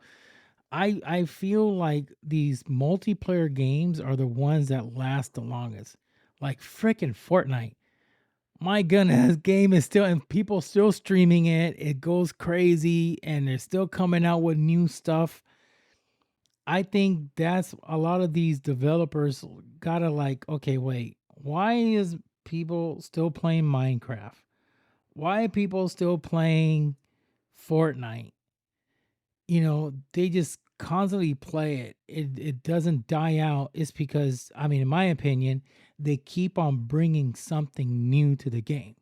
I feel like these multiplayer games are the ones that last the longest. Like freaking Fortnite. My goodness, game is still, and people still streaming it. It goes crazy and they're still coming out with new stuff. I think that's a lot of these developers gotta like, okay, wait, why is people still playing Minecraft? Why are people still playing Fortnite? They just constantly play it. It doesn't die out. It's because, I mean, in my opinion, they keep on bringing something new to the game.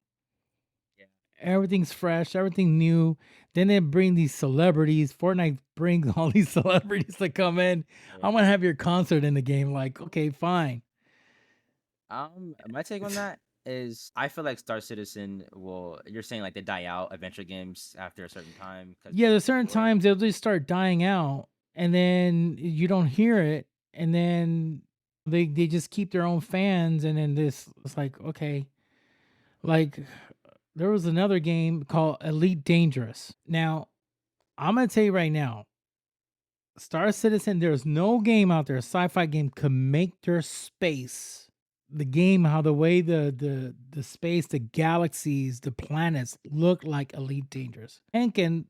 Yeah, Everything's fresh, everything new. Then they bring these celebrities. Fortnite brings all these celebrities to come in. yeah. I'm gonna have your concert in the game. Like, okay, fine. My take on that is I feel like Star Citizen will. You're saying like they die out adventure games after a certain time because Yeah, there's certain boring. times they'll just start dying out, and then you don't hear it, and then they just keep their own fans, and then this it's like, okay, like there was another game called Elite Dangerous. Now, I'm gonna tell you right now, Star Citizen, there's no game out there, sci-fi game, could make their space, the game, how the way the space, the galaxies, the planets look like Elite Dangerous. Henkin,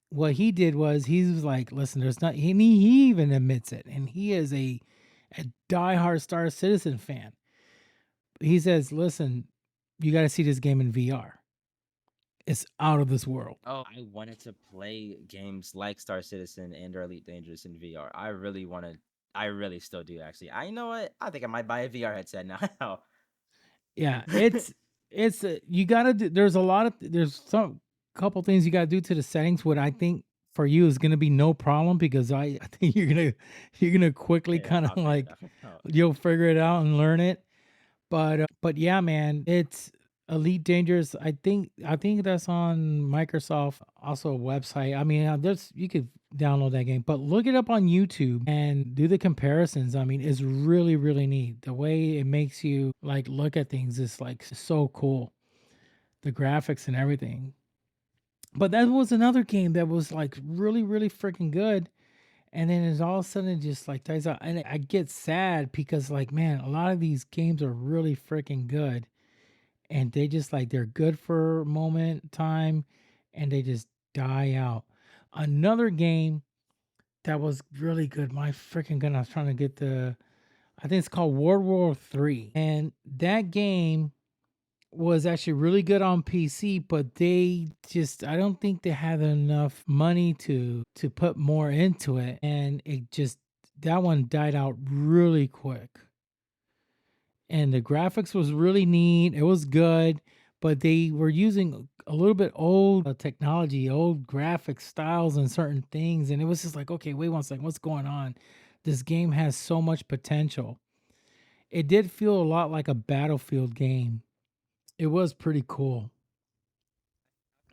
what he did was he was like, listen, there's not, he even admits it, and he is a diehard Star Citizen fan. He says, listen, you got to see this game in VR. It's out of this world. Oh, I wanted to play games like Star Citizen and or Elite Dangerous in VR. I really wanted. I really still do actually. I know what. I think I might buy a VR headset now. Yeah, you gotta do. There's some couple things you gotta do to the settings. What I think for you is gonna be no problem, because I think you're gonna quickly Yeah, kind I'll of figure like, it out. you'll figure it out and learn it. But yeah, man, it's Elite Dangerous. I think that's on Microsoft, also a website. I mean, there's you could download that game, but look it up on YouTube and do the comparisons. I mean, it's really really neat. The way it makes you like look at things is like so cool. The graphics and everything. But that was another game that was like really really freaking good. And then it's all of a sudden just like dies out. And I get sad because, like, man, a lot of these games are really freaking good, and they just like they're good for a moment time, and they just die out. Another game that was really good, my freaking gun, I was trying to get I think it's called World War III, and that game was actually really good on PC, but I don't think they had enough money to put more into it, and it just that one died out really quick. And the graphics was really neat. It was good, but they were using a little bit old technology, old graphic styles and certain things, and it was just like, okay, wait one second, what's going on? This game has so much potential. It did feel a lot like a Battlefield game. It was pretty cool.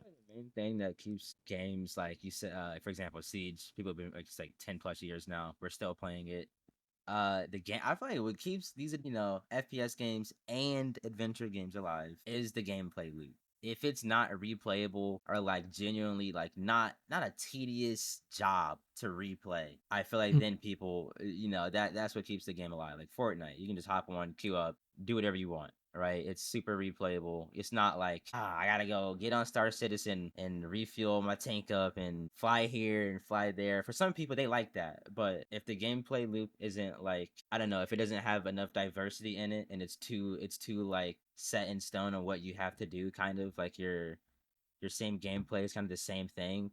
The main thing that keeps games like you said, for example, Siege. People have been like it's like 10+ years now. We're still playing it. The game I feel like what keeps these FPS games and adventure games alive is the gameplay loop. if it's not replayable or like genuinely like not a tedious job to replay, I feel like Mm. then people, that's what keeps the game alive. Like Fortnite, you can just hop on, queue up, do whatever you want. Right, it's super replayable. It's not like I gotta go get on Star Citizen and refuel my tank up and fly here and fly there. For some people, they like that, but if the gameplay loop isn't like, I don't know, if it doesn't have enough diversity in it and it's too like set in stone on what you have to do, kind of like your same gameplay is kind of the same thing.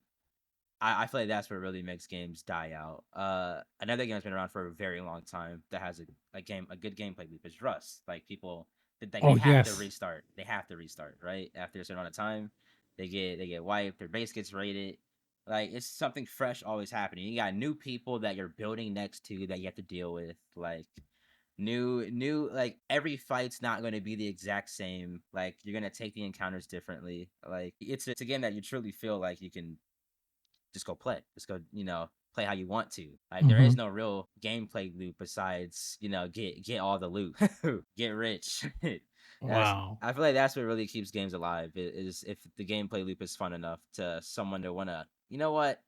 I feel like that's what really makes games die out. Another game that's been around for a very long time that has a good gameplay loop is Rust. Like people, they Oh, have to yes. restart. They have to restart, right? After a certain amount of time, they get wiped. Their base gets raided. Like it's something fresh always happening. You got new people that you're building next to that you have to deal with. Like new like every fight's not going to be the exact same. Like you're going to take the encounters differently. Like it's a game that you truly feel like you can just go play. Just go, play how you want to. Like there Hmm. is no real gameplay loop besides, get all the loot, get rich. that's Wow. I feel like that's what really keeps games alive is if the gameplay loop is fun enough to someone to wanna, you know what?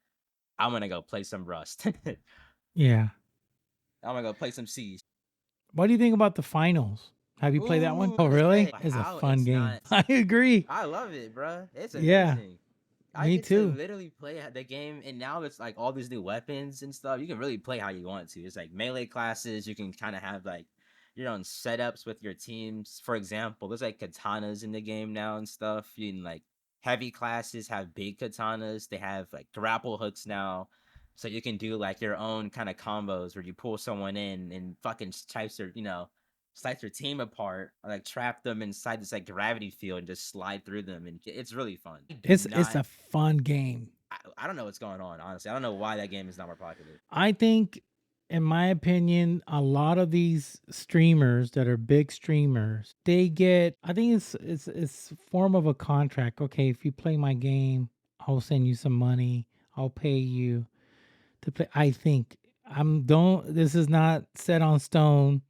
I'm gonna go play some Rust. I'm Yeah. gonna go play some Siege. What do you think about the finals? Have you played that one? Ooh, Oh, really? It's a how fun it's game. not. I agree. I love it, bruh. It's Yeah, amazing. I me get to too. literally play the game, and now it's like all these new weapons and stuff. You can really play how you want to. It's like melee classes. You can kind of have like your own setups with your teams. For example, there's like katanas in the game now and stuff. You can like heavy classes have big katanas. They have like grapple hooks now, so you can do like your own kind of combos where you pull someone in and fucking types their slice your team apart, or like trap them inside this like gravity field and just slide through them, and it's really fun. I do It's not. a fun game. I don't know what's going on. Honestly, I don't know why that game is not more popular. I think, in my opinion, a lot of these streamers that are big streamers, they get. I think it's form of a contract. Okay, if you play my game, I'll send you some money. I'll pay you to play. I think I'm don't. This is not set on stone,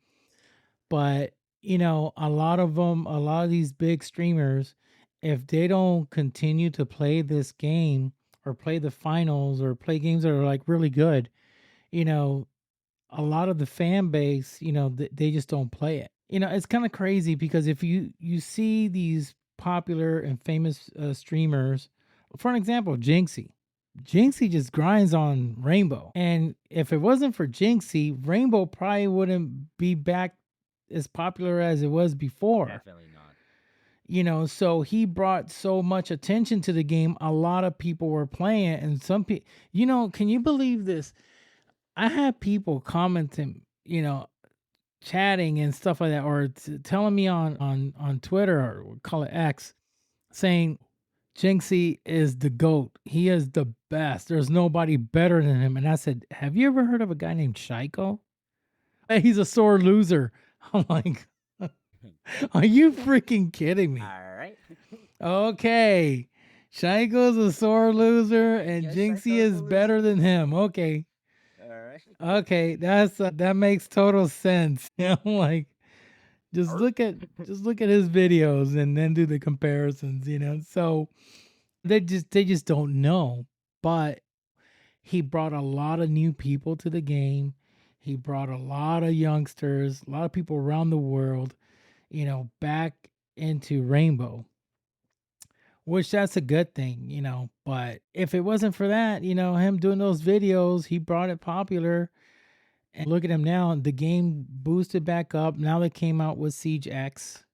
but a lot of them, a lot of these big streamers, if they don't continue to play this game or play the finals or play games that are like really good, you know a lot of the fan base, they just don't play it. It's kind of crazy because if you see these popular and famous streamers, for an example, Jinxie just grinds on Rainbow. And if it wasn't for Jinxie, Rainbow probably wouldn't be back as popular as it was before. Definitely not. So he brought so much attention to the game. A lot of people were playing it, and some people, can you believe this? I had people commenting, chatting and stuff like that, or telling me on Twitter, or we'll call it X, saying Jinxie is the GOAT. He is the best. There's nobody better than him. And I said, have you ever heard of a guy named Shaiko? He's a sore loser. I'm like, are you freaking kidding me? All right. Okay. Shaiko's a sore loser and Yes, Jinxie Psycho's a is better loser. than him. Okay. All right. Okay, that makes total sense. I'm like, just look at his videos and then do the comparisons. So they just don't know. But he brought a lot of new people to the game. He brought a lot of youngsters, a lot of people around the world, back into Rainbow, which that's a good thing. But if it wasn't for that, him doing those videos, he brought it popular. And look at him now. The game boosted back up. Now they came out with Siege X.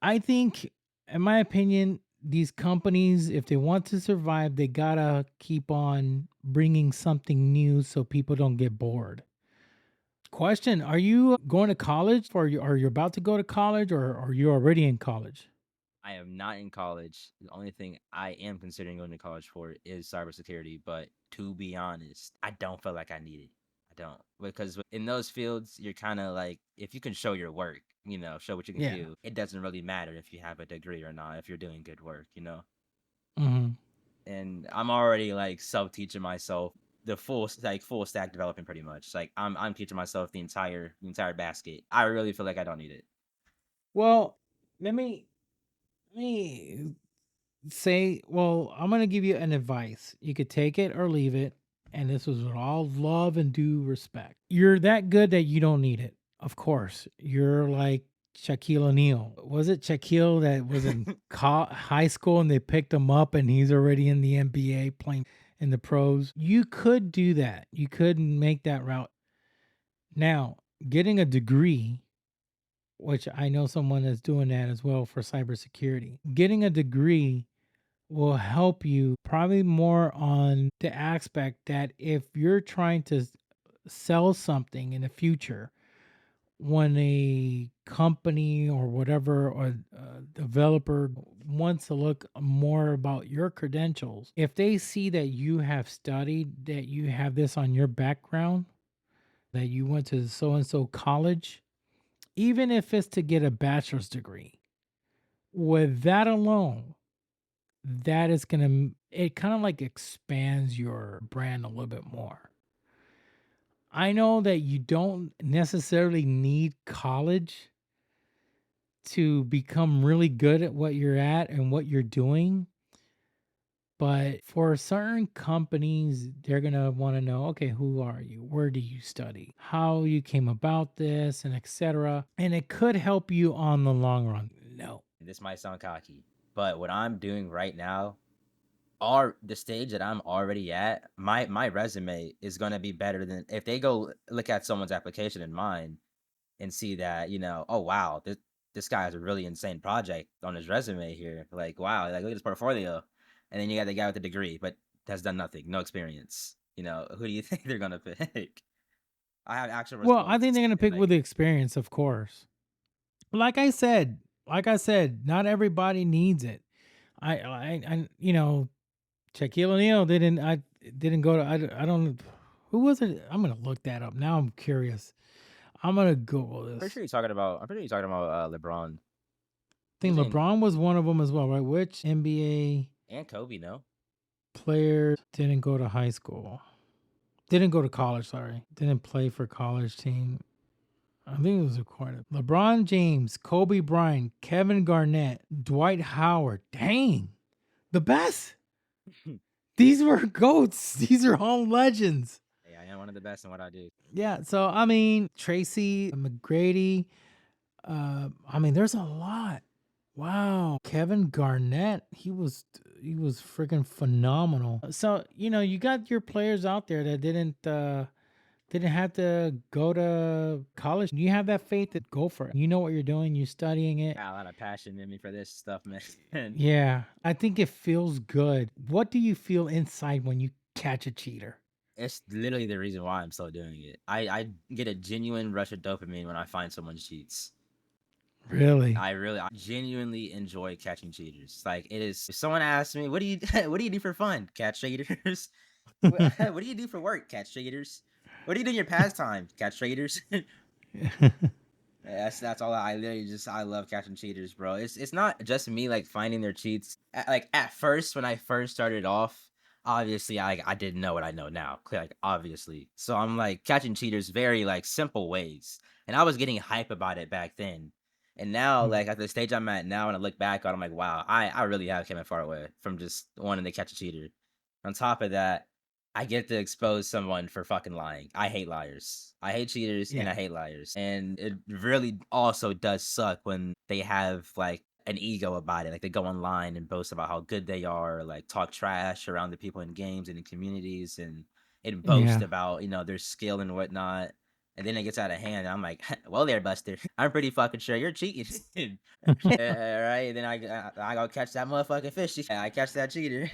I think, in my opinion, these companies, if they want to survive, they gotta keep on bringing something new so people don't get bored. Question: are you going to college, or are you about to go to college, or are you already in college? I am not in college. The only thing I am considering going to college for is cybersecurity. But to be honest, I don't feel like I need it. I don't. Because in those fields, you're kind of like, if you can show your work, show what you can Yeah. do, it doesn't really matter if you have a degree or not, if you're doing good work. Hmm. And I'm already like self-teaching myself the full stack developing pretty much. Like I'm teaching myself the entire basket. I really feel like I don't need it. Well, let me say, well, I'm going to give you an advice. You could take it or leave it. And this was with all love and due respect. You're that good that you don't need it. Of course. You're like Shaquille O'Neal. Was it Shaquille that was in high school and they picked him up and he's already in the NBA playing in the pros? You could do that. You could make that route. Now, getting a degree, which I know someone that's doing that as well for cybersecurity, getting a degree will help you probably more on the aspect that if you're trying to sell something in the future, when a company or whatever or a developer wants to look more about your credentials, if they see that you have studied, that you have this on your background, that you went to so and so college, even if it's to get a bachelor's degree, with that alone, that is going to, it kind of like expands your brand a little bit more. I know that you don't necessarily need college to become really good at what you're at and what you're doing. But for certain companies, they're going to want to know, okay, who are you? Where do you study? How you came about this and etc. And it could help you on the long run. No. This might sound cocky, but what I'm doing right now, the stage that I'm already at, my resume is gonna be better than if they go look at someone's application and mine and see that, oh wow, this guy has a really insane project on his resume here. Like, wow, like look at his portfolio. And then you got the guy with the degree, but has done nothing, no experience. Who do you think they're gonna pick? I have actual Well, I results. think they're going to pick Like, with the experience, of course. Like I said, not everybody needs it. Shaquille O'Neal didn't go to, I don't, who was it? I'm going to look that up. Now I'm curious. I'm going to Google this. I'm pretty sure you're talking about LeBron. I think LeBron was one of them as well, right? Which NBA And Kobe, no? player didn't go to high school? Didn't go to college, sorry. Didn't play for college team. I think it was recorded. LeBron James, Kobe Bryant, Kevin Garnett, Dwight Howard. Dang. The best. These were GOATs. These are all legends. Yeah, I am one of the best in what I do. Yeah, so I mean, Tracy McGrady. There's a lot. Wow, Kevin Garnett, he was freaking phenomenal. So you got your players out there that didn't have to go to college. You have that faith to go for it. You know what you're doing. You're studying it. Got a lot of passion in me for this stuff, man. Yeah, I think it feels good. What do you feel inside when you catch a cheater? It's literally the reason why I'm still doing it. I get a genuine rush of dopamine when I find someone cheats. Really? I genuinely enjoy catching cheaters. Like, it is. If someone asks me, what do you what do you do for fun? Catch cheaters. What do you do for work? Catch cheaters. What do you do in your pastime? Catch cheaters. That's all. I literally I love catching cheaters, bro. It's not just me like finding their cheats. At first, when I first started off, obviously I didn't know what I know now. Like, obviously, so I'm like catching cheaters very like simple ways, and I was getting hype about it back then. And now, like at the stage I'm at now, and I look back on, I'm like, wow, I really have came a far away from just wanting to catch a cheater. On top of that, I get to expose someone for fucking lying. I hate liars. I hate cheaters and I hate liars. And it really also does suck when they have like an ego about it. Like, they go online and boast about how good they are, or like talk trash around the people in games and in communities, and boast about, their skill and whatnot. And then it gets out of hand. And I'm like, well, there, Buster. I'm pretty fucking sure you're cheating. Right? Then I go catch that motherfucking fish. I catch that cheater.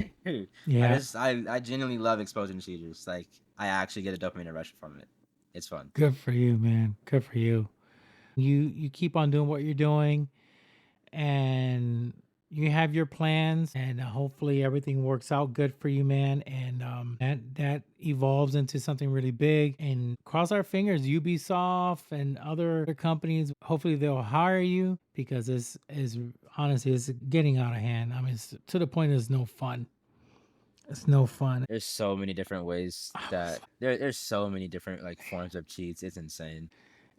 Yeah. I genuinely love exposing cheaters. Like, I actually get a dopamine rush from it. It's fun. Good for you, man. Good for you. You keep on doing what you're doing, and you have your plans, and hopefully everything works out good for you, man. And that evolves into something really big. And cross our fingers, Ubisoft and other companies, hopefully they'll hire you, because this is honestly, it's getting out of hand. I mean, it's to the point it's no fun. It's no fun. There's so many different ways that there's so many different like forms of cheats. It's insane.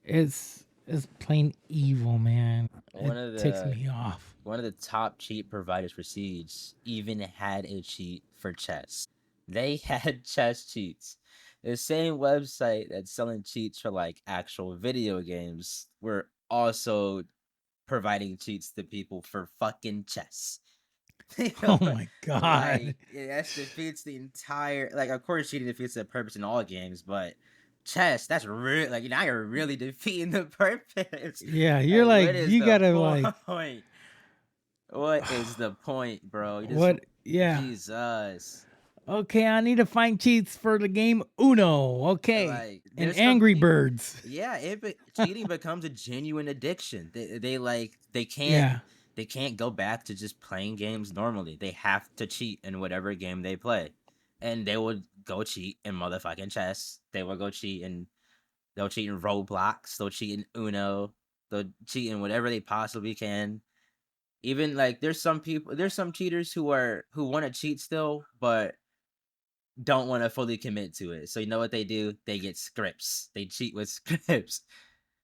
It's It's plain evil, man. It One of ticks the me off. one of the top cheat providers for Siege even had a cheat for chess. They had chess cheats. The same website that's selling cheats for like actual video games were also providing cheats to people for fucking chess. You Oh know, my god. like that defeats the entire, like, of course cheating defeats the purpose in all games, but chess, that's really, like, now you're really defeating the purpose. Yeah, you're Like, what like is you the gotta like point? What is the point, bro? You just, what? Yeah. Jesus. Okay, I need to find cheats for the game Uno. Okay, Like, and there's some Angry people, Birds. yeah, cheating becomes a genuine addiction. They like, Yeah. they can't go back to just playing games normally. They have to cheat in whatever game they play. And they would go cheat in motherfucking chess. They will go cheat in, they'll cheat in Roblox. They'll cheat in Uno. They'll cheat in whatever they possibly can. Even like there's some cheaters who want to cheat still, but don't want to fully commit to it. So you know what they do? They get scripts. They cheat with scripts.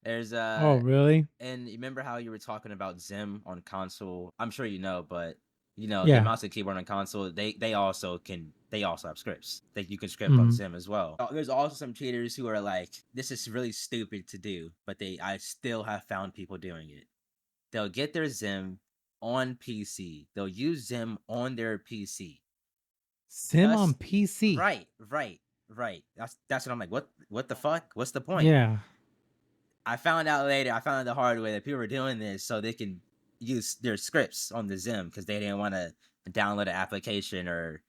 There's Oh, really? and you remember how you were talking about Zim on console? I'm sure you know, but you know, the Yeah. mouse and keyboard on console, they also have scripts. That you can script on Mhm. Zim as well. There's also some cheaters who are like, this is really stupid to do, but I still have found people doing it. They'll get their Zim on PC. They'll use Zim on their PC. Sim on Just PC. right. That's what I'm like. What the fuck? What's the point? Yeah. I found out later. I found out the hard way that people were doing this so they can use their scripts on the Zim because they didn't want to download an application or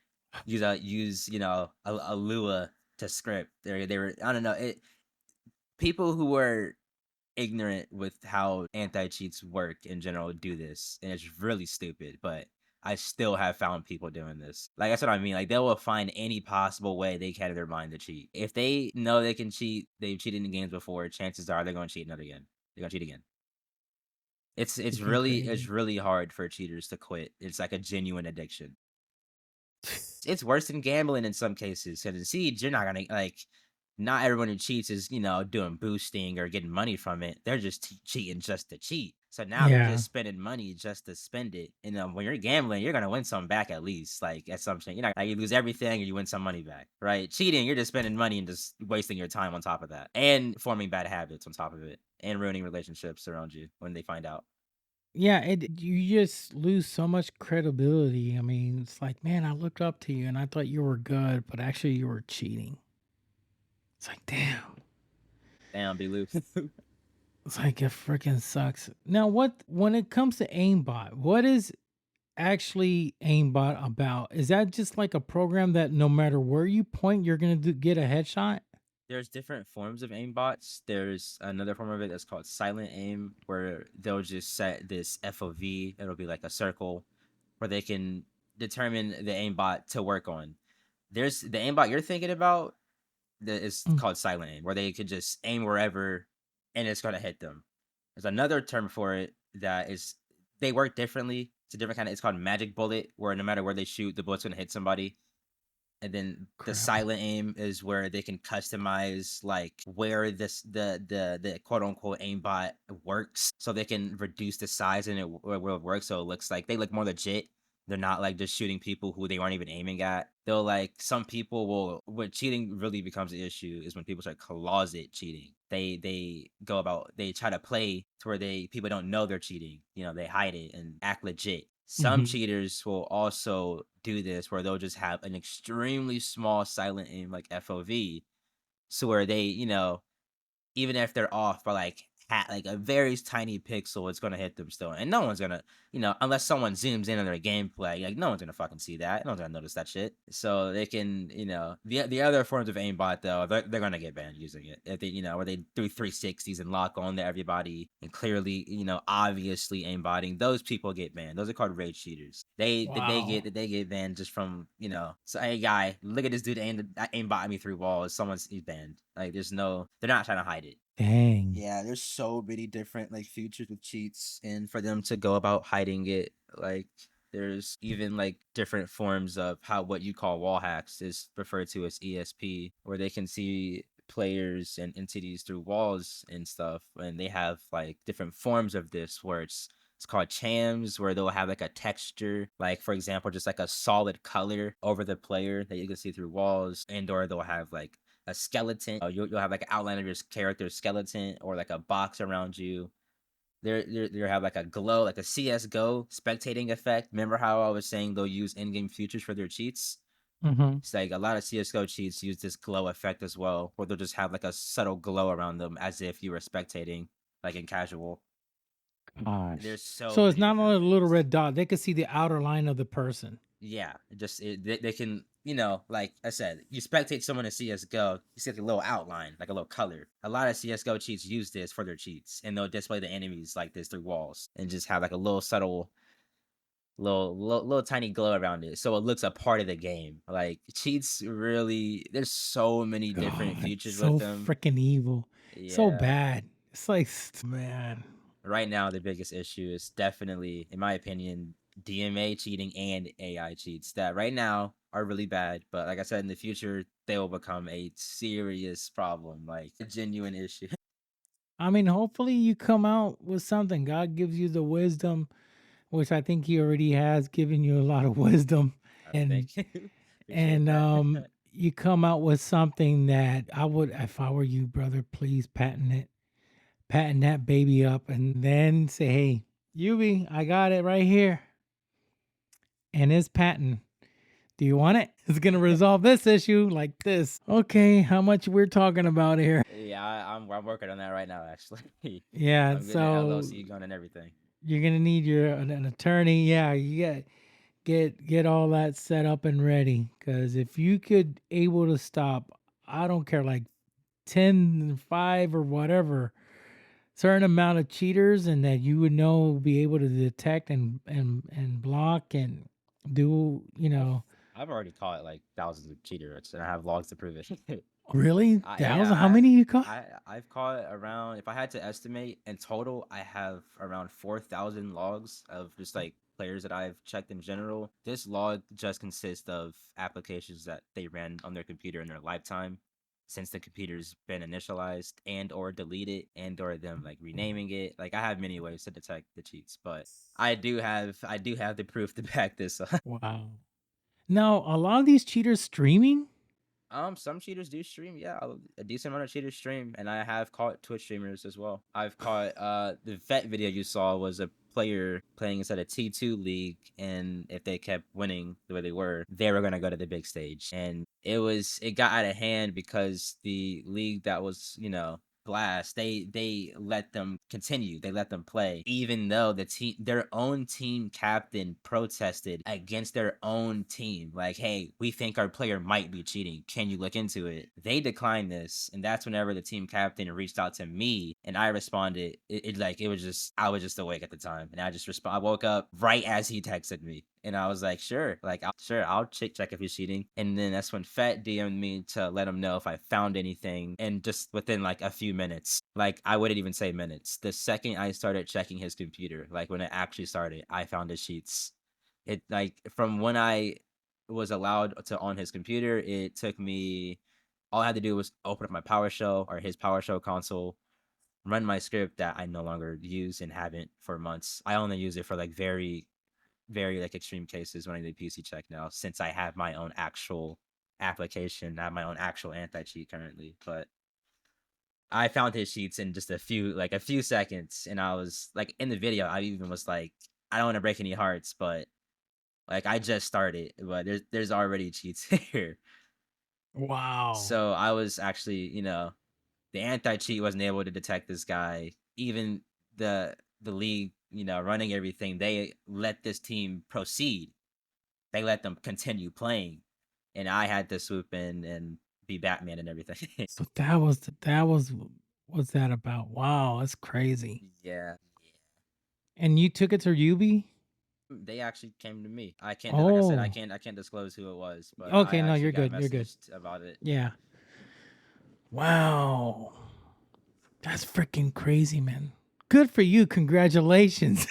use a Lua to script. They were, I don't know, it. People who were ignorant with how anti-cheats work in general do this, and it's really stupid, but I still have found people doing this. Like, that's what I mean. Like, they will find any possible way they can in their mind to cheat. If they know they can cheat, they've cheated in games before, chances are they're going to cheat another again. They're going to cheat again. It's Freaking crazy. really hard for cheaters to quit. It's like a genuine addiction. It's worse than gambling in some cases. Because in Siege, you're not gonna, like, not everyone who cheats is, doing boosting or getting money from it. They're just cheating just to cheat. So now they're Yeah. just spending money just to spend it. And when you're gambling, you're gonna win some back at least. Like, at some point, you're not, like, you lose everything or you win some money back, right? Cheating, you're just spending money and just wasting your time on top of that, and forming bad habits on top of it, and ruining relationships around you when they find out. Yeah, you just lose so much credibility. I mean, it's like, man, I looked up to you and I thought you were good, but actually you were cheating. It's like, damn. Damn, be loose. It's like it freaking sucks. Now, when it comes to aimbot, what is actually aimbot about? Is that just like a program that no matter where you point, you're gonna get a headshot? There's different forms of aimbots. There's another form of it that's called silent aim, where they'll just set this FOV. It'll be like a circle where they can determine the aimbot to work on. There's the aimbot you're thinking about that is Mm. called silent aim, where they could just aim wherever and it's gonna hit them. There's another term for it that is, they work differently. It's a different kind of, it's called magic bullet, where no matter where they shoot, the bullet's gonna hit somebody. And then the Crap. silent aim is where they can customize like where the quote unquote aimbot works, so they can reduce the size and where it works, so it looks like they look more legit. They're not like just shooting people who they weren't even aiming at. They'll, like, some people will, when cheating really becomes an issue is when people start closet cheating. They go about, they try to play to where people don't know they're cheating. They hide it and act legit. Some Mhm. cheaters will also do this where they'll just have an extremely small silent aim, like FOV, so where they, even if they're off by like like a very tiny pixel, it's gonna hit them still, and no one's gonna, unless someone zooms in on their gameplay, like, no one's gonna fucking see that. No one's gonna notice that shit. So they can, the other forms of aimbot though, they're gonna get banned using it if they, where they do 360s and lock on to everybody and clearly, obviously aimbotting. Those people get banned. Those are called rage cheaters. They Wow. get banned just from, so, hey guy, look at this dude aimbotting me through walls. He's banned. Like, they're not trying to hide it. Dang. Yeah, there's so many different like features with cheats, and for them to go about hiding it, like, there's even like different forms of what you call wall hacks is referred to as ESP, where they can see players and entities through walls and stuff, and they have like different forms of this where it's called chams, where they'll have like a texture, like for example, just like a solid color over the player that you can see through walls, and or they'll have like a skeleton. You'll have like an outline of your character's skeleton or like a box around you. There have like a glow, like a CS:GO spectating effect. Remember how I was saying they'll use in-game features for their cheats? Mm-hmm. It's like a lot of CS:GO cheats use this glow effect as well, where they'll just have like a subtle glow around them as if you were spectating, like in casual. Gosh. There's so So it's many not different only a little ways. red dot; they can see the outer line of the person. Yeah, they can, like I said, you spectate someone in CS:GO, you see like a little outline, like a little color. A lot of CS:GO cheats use this for their cheats, and they'll display the enemies like this through walls, and just have like a little subtle, little tiny glow around it, so it looks a part of the game. Like cheats, really, there's so many different God, features with so them. freaking evil, so Yeah. bad. It's like, man. Right now, the biggest issue is definitely, in my opinion, DMA cheating and AI cheats that right now are really bad. But like I said, in the future, they will become a serious problem, like a genuine issue. I mean, hopefully you come out with something. God gives you the wisdom, which I think He already has given you a lot of wisdom, and Thank you. Appreciate and that. you come out with something that I would, if I were you, brother, please patent that baby up, and then say, hey, Yubi, I got it right here, and it's patent. Do you want it? It's gonna resolve this issue like this. Okay, how much we're talking about here? Yeah, I'm working on that right now, actually. Yeah, I'm getting an so LLC going and everything. you're gonna need an attorney. Yeah, you get all that set up and ready. Because if you could able to stop, I don't care, like 10, 5 or whatever, certain amount of cheaters, and that you would know, be able to detect and block and do, I've I've already caught like thousands of cheaters, and I have logs to prove it. really Yeah, thousand. How many you caught? I've caught around, if I had to estimate in total, I have around 4,000 logs of just like players that I've checked in general. This log just consists of applications that they ran on their computer in their lifetime since the computer's been initialized and or deleted and or them like renaming it. Like I have many ways to detect the cheats, but I do have the proof to back this up. Wow. Now a lot of these cheaters streaming. Some cheaters do stream. Yeah, a decent amount of cheaters stream, and I have caught Twitch streamers as well. I've caught the vet video you saw was a player playing inside a T2 league, and if they kept winning the way they were gonna go to the big stage, and it got out of hand because the league that was blast, they let them continue, they let them play even though their own team captain protested against their own team, like, hey, we think our player might be cheating, can you look into it? They declined this, and that's whenever the team captain reached out to me, and I responded. It was just, I was just awake at the time, and I woke up right as he texted me, and I was like, sure, like, I'll check if he's cheating. And then that's when Fett DM'd me to let him know if I found anything. And just within like a few minutes, like I wouldn't even say minutes, the second I started checking his computer, like when it actually started, I found his cheats. It, like, from when I was allowed to on his computer, it took me, all I had to do was open up my PowerShell or his PowerShell console, run my script that I no longer use and haven't for months. I only use it for like very very like extreme cases when I do PC check now, since I have my own actual application, I have my own actual anti-cheat currently. But I found his cheats in just a few seconds, and I was like, in the video, I even was like, I don't want to break any hearts, but like I just started, but there's already cheats here. Wow. So I was actually, the anti-cheat wasn't able to detect this guy. Even the league, running everything, they let this team proceed. They let them continue playing, and I had to swoop in and be Batman and everything. So what's that about? Wow, that's crazy. Yeah, And you took it to Yubi? they actually came to me. I can't, like I said, I Oh, can't disclose who it was, but I okay. No, actually you're got good. You're good. messaged about it. Yeah. Wow. That's freaking crazy, man. Good for you. Congratulations.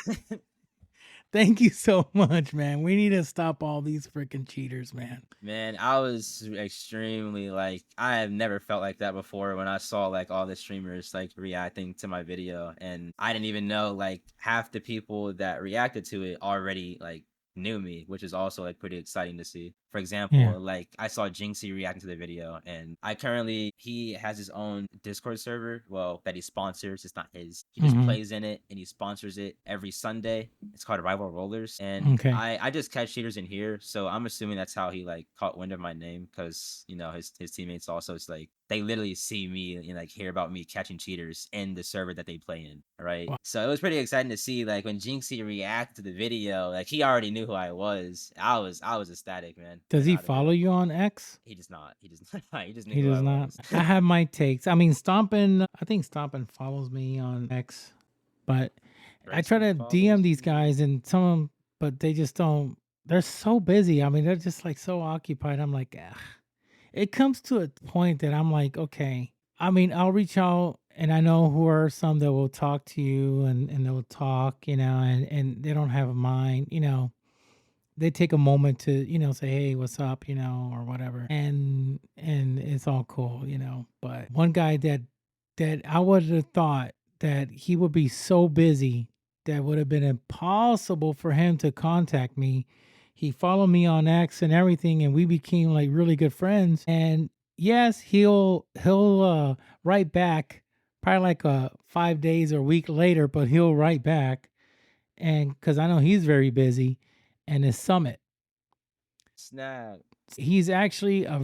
Thank you so much, man. We need to stop all these freaking cheaters, man. Man, I was extremely like I have never felt like that before when I saw like all the streamers like reacting to my video, and I didn't even know like half the people that reacted to it already like knew me, which is also like pretty exciting to see. For example, Yeah. like I saw Jinxie reacting to the video, and he has his own Discord server, well, that he sponsors. It's not his. He just Mhm. plays in it and he sponsors it every Sunday. It's called Rival Rollers, and Okay. I just catch cheaters in here, so I'm assuming that's how he like caught wind of my name, because you know his teammates also, it's like they literally see me and like hear about me catching cheaters in the server that they play in, right? Wow. So it was pretty exciting to see like when Jinxie reacted to the video, like he already knew who I was. I was ecstatic, man. Does Like, he out of follow it. you on X? He does not. He does not. He just knew He who does I not. was. I have my takes. I mean, I think Stompin follows me on X, but I try to Bryson DM follows these me. guys and some of them, but they just don't. They're so busy. I mean, they're just like so occupied. I'm like, ugh. It comes to a point that I'm like, okay. I mean, I'll reach out and I know who are some that will talk to you and they'll talk, and they don't have a mind, they take a moment to say hey what's up or whatever, and it's all cool, but one guy that I would have thought that he would be so busy that would have been impossible for him to contact me. He followed me on X and everything, and we became like really good friends. And yes, he'll write back probably like 5 days or a week later, but he'll write back, and because I know he's very busy, and his Summit. Snap. He's actually a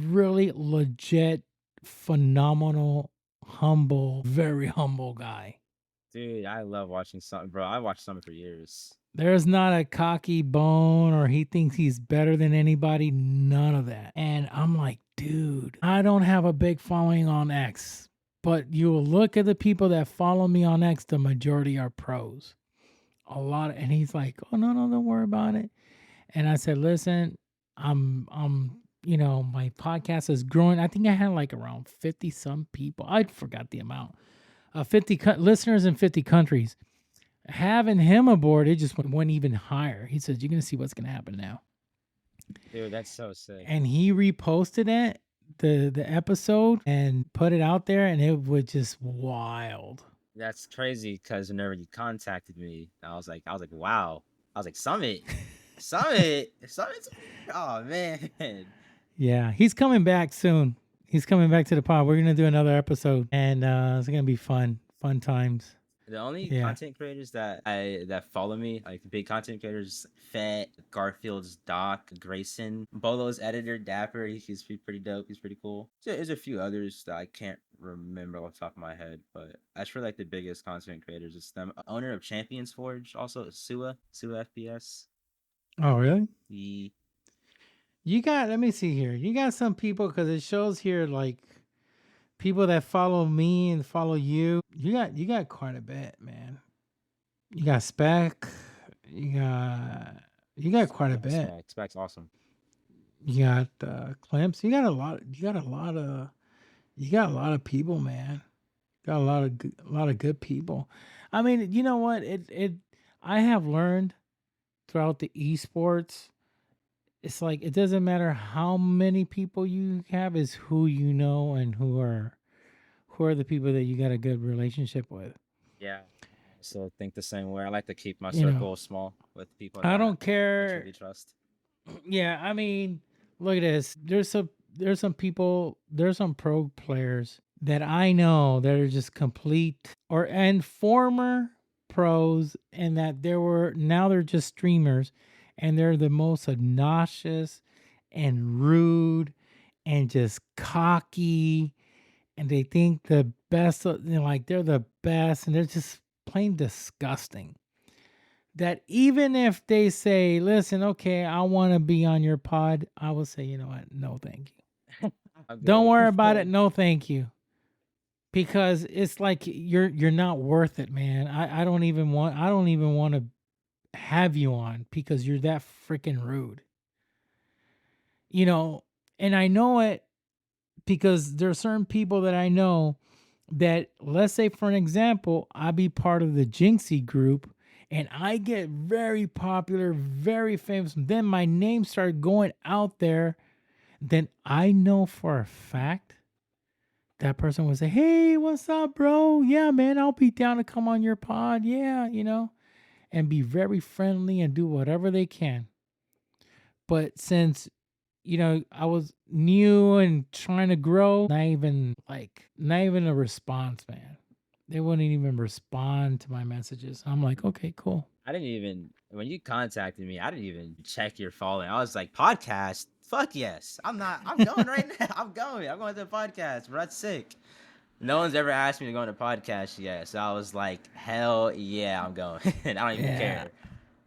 really legit, phenomenal, humble, very humble guy. Dude, I love watching something, bro. I watched something for years. There's not a cocky bone or he thinks he's better than anybody. None of that. And I'm like, dude, I don't have a big following on X, but you will look at the people that follow me on X, the majority are pros. And he's like, oh, no, don't worry about it. And I said, listen, my podcast is growing. I think I had like around 50 some people. I forgot the amount. 50 listeners in 50 countries. Having him aboard, it just went even higher. He says, you're going to see what's going to happen now. Dude, that's so sick. And he reposted it, the episode, and put it out there, and it was just wild. That's crazy, because whenever you contacted me, I was like, wow. I was like, Summit. Summit's. Oh man. Yeah, he's coming back soon. He's coming back to the pod. We're gonna do another episode, and it's gonna be fun times. The only Yeah. content creators that follow me, like the big content creators, Fett, Garfield's Doc, Grayson, Bolo's editor, Dapper. He's pretty dope. He's pretty cool. There's a few others that I can't remember off the top of my head, but that's for like the biggest content creators. It's them. Owner of Champions Forge, also Sua FPS. Oh, really? The You got, let me see here. You got some people, because it shows here like people that follow me and follow you. You got quite a bit, man. You got Spec. You got quite a bit. Spec's awesome. You got Clemps. You got a lot of people, man. Got a lot of good people. I mean, you know what? I have learned throughout the esports, it's like it doesn't matter how many people you have, is who you know and who are the people that you got a good relationship with. Yeah. So think the same way. I like to keep my You know, circle small with people I that don't I care. truly trust. Yeah, I mean, look at this. There's some people, there's some pro players that I know that are just complete and former pros, and that now they're just streamers, and they're the most obnoxious and rude and just cocky, and they think the best, like they're the best, and they're just plain disgusting. That even if they say, listen, okay, I want to be on your pod, I will say, you know what? No, thank you. Don't worry about it. No, thank you. Because it's like you're not worth it, man. I don't even want to have you on because you're that freaking rude. And I know it because there are certain people that I know that, let's say for an example, I be part of the Jinxie group, and I get very popular, very famous. Then my name started going out there. Then I know for a fact that person would say, "Hey, what's up, bro? Yeah, man, I'll be down to come on your pod. Yeah, and be very friendly and do whatever they can." But since I was new and trying to grow, not even a response, man. They wouldn't even respond to my messages. I'm like, okay, cool. I didn't even when you contacted me, I didn't even check your following. I was like, podcast? Fuck yes. I'm going right now. I'm going to the podcast, bro. That's sick. No one's ever asked me to go on a podcast yet. So I was like, hell yeah, I'm going. I don't even care.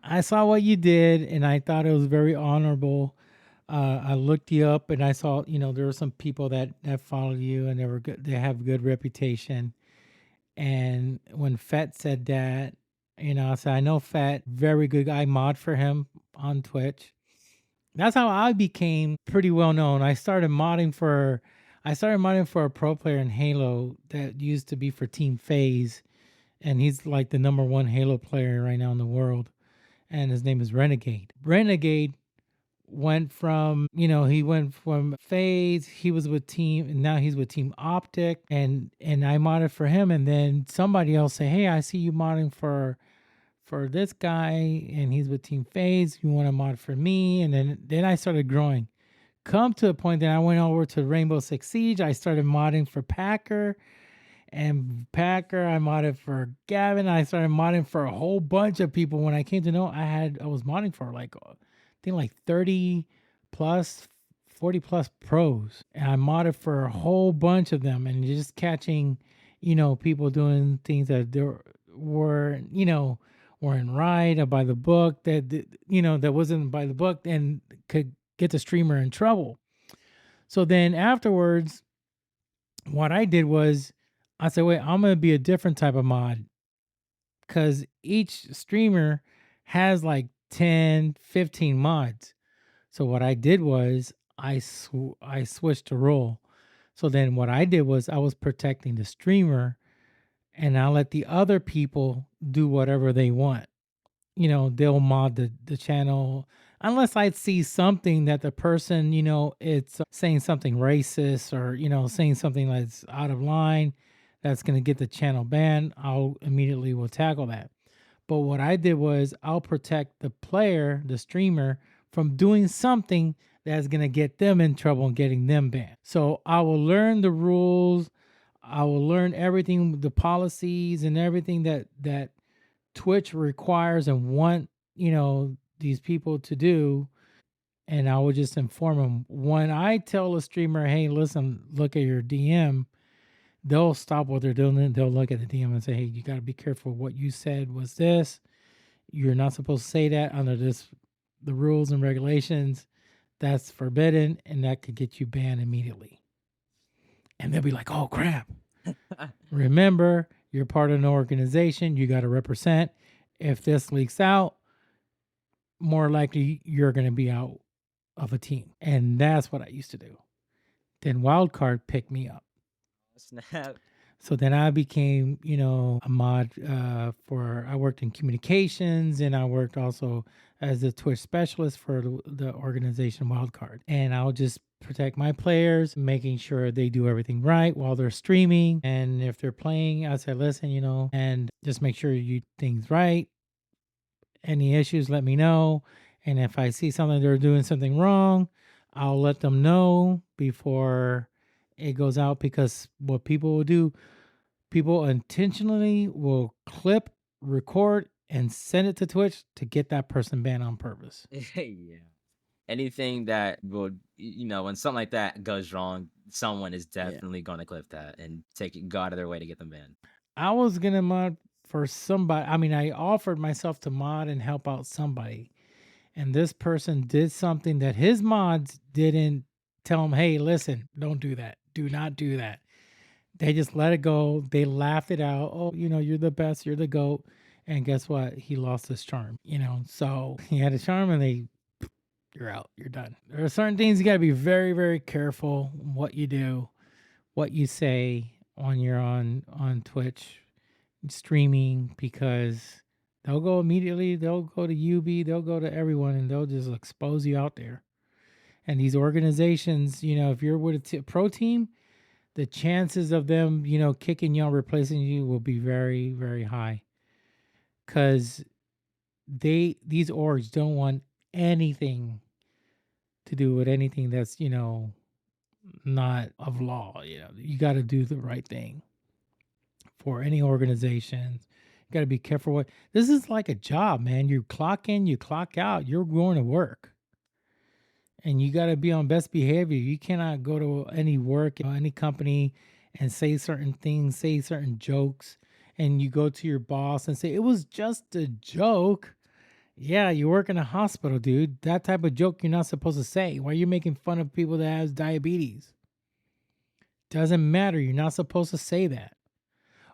I saw what you did and I thought it was very honorable. I looked you up and I saw, there were some people that followed you and they were good. They have good reputation. And when Fett said that, I said, I know Fett, very good guy. I mod for him on Twitch. That's how I became pretty well known. I started modding for a pro player in Halo that used to be for Team FaZe. And he's like the number one Halo player right now in the world. And his name is Renegade. Renegade went from FaZe, he was with Team, and now he's with Team Optic, and I modded for him, and then somebody else say, "Hey, I see you modding for this guy, and he's with Team FaZe. You want to mod for me?" And then I started growing. Come to a point that I went over to Rainbow Six Siege. I started modding for Packer. And Packer, I modded for Gavin. I started modding for a whole bunch of people. When I came to know, I was modding for I think like 30 plus, 40 plus pros. And I modded for a whole bunch of them and just catching, people doing things that weren't right or by the book, that wasn't by the book and could get the streamer in trouble. So then afterwards, what I did was I said, wait, I'm going to be a different type of mod, because each streamer has like 10, 15 mods. So what I did was I switched the role. So then what I did was I was protecting the streamer, and I let the other people do whatever they want. They'll mod the channel unless I see something that the person, it's saying something racist or, saying something that's out of line, that's going to get the channel banned. I'll immediately will tackle that. But what I did was I'll protect the player, the streamer, from doing something that's going to get them in trouble and getting them banned. So I will learn the rules. I will learn everything, the policies and everything that Twitch requires and want, these people to do. And I would just inform them. When I tell a streamer, hey, listen, look at your DM, they'll stop what they're doing and they'll look at the DM and say, hey, you got to be careful. What you said was this. You're not supposed to say that under the rules and regulations. That's forbidden, and that could get you banned immediately. And they'll be like, oh, crap. Remember, you're part of an organization. You got to represent. If this leaks out, more likely you're going to be out of a team. And that's what I used to do. Then Wildcard picked me up. Snap. So then I became, a mod I worked in communications, and I worked also as a Twitch specialist for the organization Wildcard. And I'll just protect my players, making sure they do everything right while they're streaming. And if they're playing, I say, listen, and just make sure you do things right. Any issues, let me know. And if I see something they're doing something wrong, I'll let them know before it goes out, because what people will do, people intentionally will clip, record, and send it to Twitch to get that person banned on purpose. Yeah. Anything that would, when something like that goes wrong, someone is definitely going to clip that and go out of their way to get them banned. I was going to mod for somebody. I mean, I offered myself to mod and help out somebody. And this person did something that his mods didn't tell him, hey, listen, don't do that. Do not do that. They just let it go. They laughed it out. Oh, you're the best. You're the GOAT. And guess what? He lost his charm, So he had a charm and you're out. You're done. There are certain things you got to be very, very careful what you do, what you say when you're on Twitch streaming, because They'll go immediately. They'll go to UB. They'll go to everyone, and they'll just expose you out there. And these organizations, if you're with a pro team, the chances of them, kicking you out, replacing you will be very, very high. Because these orgs don't want anything to do with anything that's, not of law. You got to do the right thing for any organizations. You got to be careful. This is like a job, man. You clock in, you clock out. You're going to work, and you got to be on best behavior. You cannot go to any work, any company, and say certain things, say certain jokes, and you go to your boss and say it was just a joke. Yeah, you work in a hospital, dude. That type of joke you're not supposed to say. Why are you making fun of people that have diabetes? Doesn't matter. You're not supposed to say that.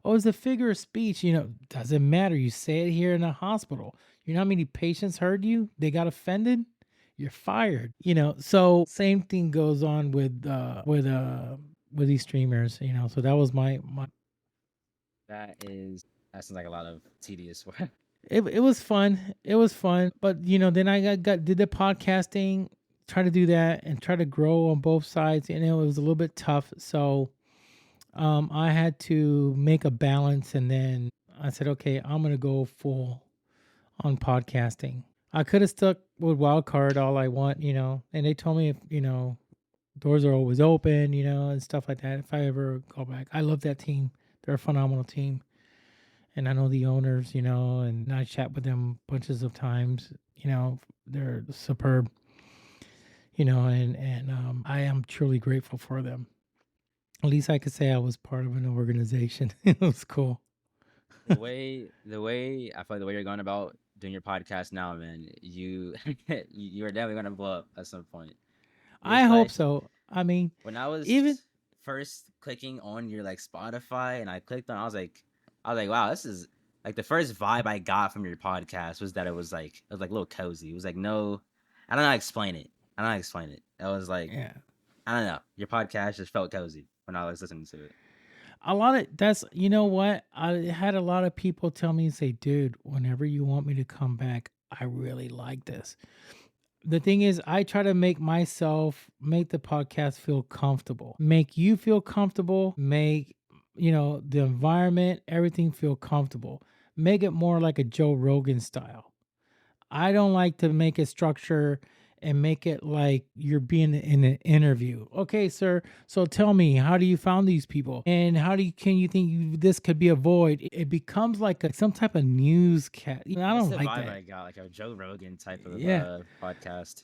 Oh, it's a figure of speech. Doesn't matter. You say it here in a hospital. You know how many patients heard you? They got offended. You're fired. So same thing goes on with these streamers. So that was my. That sounds like a lot of tedious work. It was fun. It was fun. But then I did the podcasting, try to do that and try to grow on both sides. And it was a little bit tough. So I had to make a balance, and then I said, okay, I'm gonna go full on podcasting. I could have stuck with Wildcard all I want, and they told me if doors are always open, and stuff like that. If I ever go back, I love that team. They're a phenomenal team. And I know the owners, and I chat with them bunches of times. They're superb, and I am truly grateful for them. At least I could say I was part of an organization. It was cool. The way I feel like the way you're going about doing your podcast now, man, you are definitely gonna blow up at some point. I hope so. I mean, when I was even first clicking on your Spotify, and I clicked on, I was like, wow, this is like the first vibe I got from your podcast was that it was like a little cozy. It was like, no, I don't know how to explain it. It was like, yeah. I don't know. Your podcast just felt cozy when I was listening to it. A lot of that's, what? I had a lot of people tell me, say, dude, whenever you want me to come back, I really like this. The thing is, I try to make the podcast feel comfortable, make you feel comfortable, make, the environment, everything feel comfortable, make it more like a Joe Rogan style. I don't like to make it structure and make it like you're being in an interview. Okay, sir. So tell me, how do you found these people, and can you think this could be avoided? It becomes like some type of newscast. I don't like vibe that. I got, like a Joe Rogan type of podcast.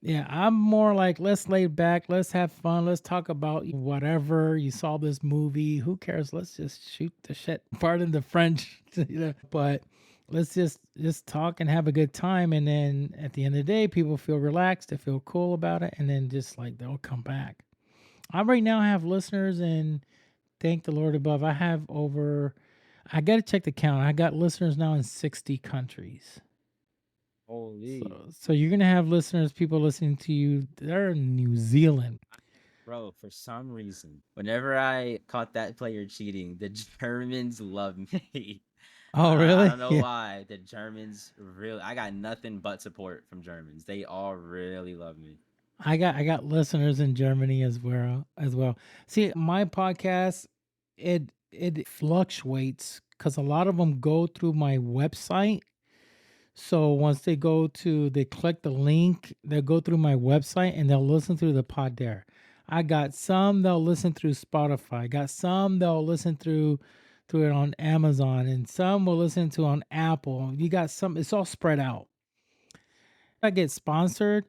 Yeah, I'm more like, let's lay back, let's have fun, let's talk about whatever. You saw this movie, who cares? Let's just shoot the shit. Pardon the French, but let's just talk and have a good time. And then at the end of the day, people feel relaxed, they feel cool about it, and then just like they'll come back. I right now have listeners, and thank the Lord above, I got to check the count. I got listeners now in 60 countries. Holy. So you're gonna have people listening to you. They're in New Zealand. Bro, for some reason, whenever I caught that player cheating, the Germans love me. Oh, really? I don't know why. The Germans really, I got nothing but support from Germans. They all really love me. I got listeners in Germany as well. See, my podcast, it fluctuates because a lot of them go through my website. So once they click the link, they'll go through my website and they'll listen through the pod there. I got some they'll listen through Spotify. I got some they'll listen through it on Amazon, and some will listen to on Apple. You got some, it's all spread out. I get sponsored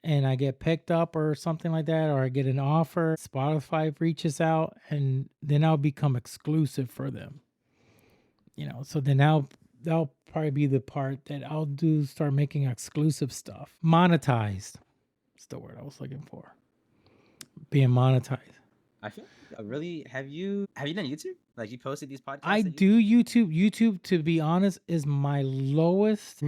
and I get picked up or something like that, or I get an offer, Spotify reaches out, and then I'll become exclusive for them. So then that'll probably be the part that I'll start making exclusive stuff. Monetized. That's the word I was looking for. Being monetized. I feel really, have you done YouTube? Like, you posted these podcasts? I do YouTube. YouTube, to be honest, is my lowest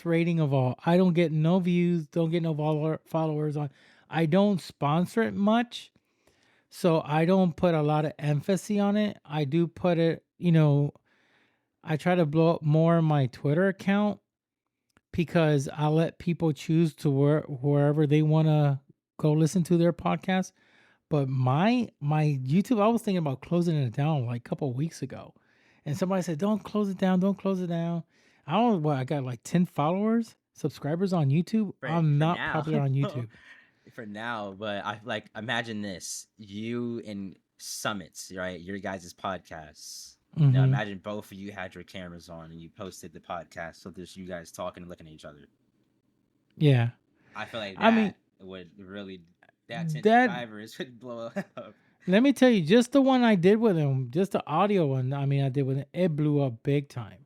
rating of all. I don't get no views, don't get no followers on. I don't sponsor it much, so I don't put a lot of emphasis on it. I do put it, I try to blow up more my Twitter account because I let people choose to wherever they want to go listen to their podcast. But my YouTube, I was thinking about closing it down like a couple of weeks ago, and somebody said, "Don't close it down, don't close it down." I don't know what I got like 10 followers, subscribers on YouTube. I'm For not now. popular on YouTube. For now, but I like imagine this: you and Summits, right? Your guys' podcasts. Now Hmm. imagine both of you had your cameras on and you posted the podcast, so there's you guys talking and looking at each other. Yeah, I feel like I mean that would really that 10 that. subscribers would blow up. Let me tell you, just the one I did with him, just the audio one. I mean, I did with him, it blew up big time.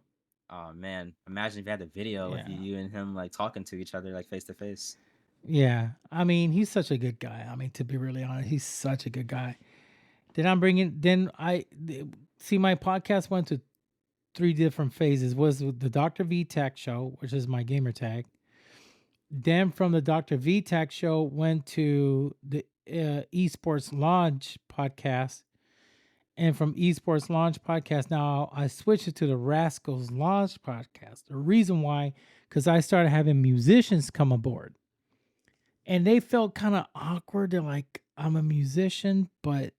Oh man, imagine if you had a video of Yeah. you and him like talking to each other like face to face. Yeah, I mean, he's such a good guy. I mean, to be really honest, he's such a good guy. Then I'm bringing. Then see my podcast went to three different phases. Was the Dr. V Tech show, which is my gamer tag. Then from the Dr. V Tech show went to the Esports Launch podcast, and from Esports Launch podcast now I switched it to the Rascals Launch podcast. The reason why, because I started having musicians come aboard. And they felt kind of awkward. They're like, I'm a musician, but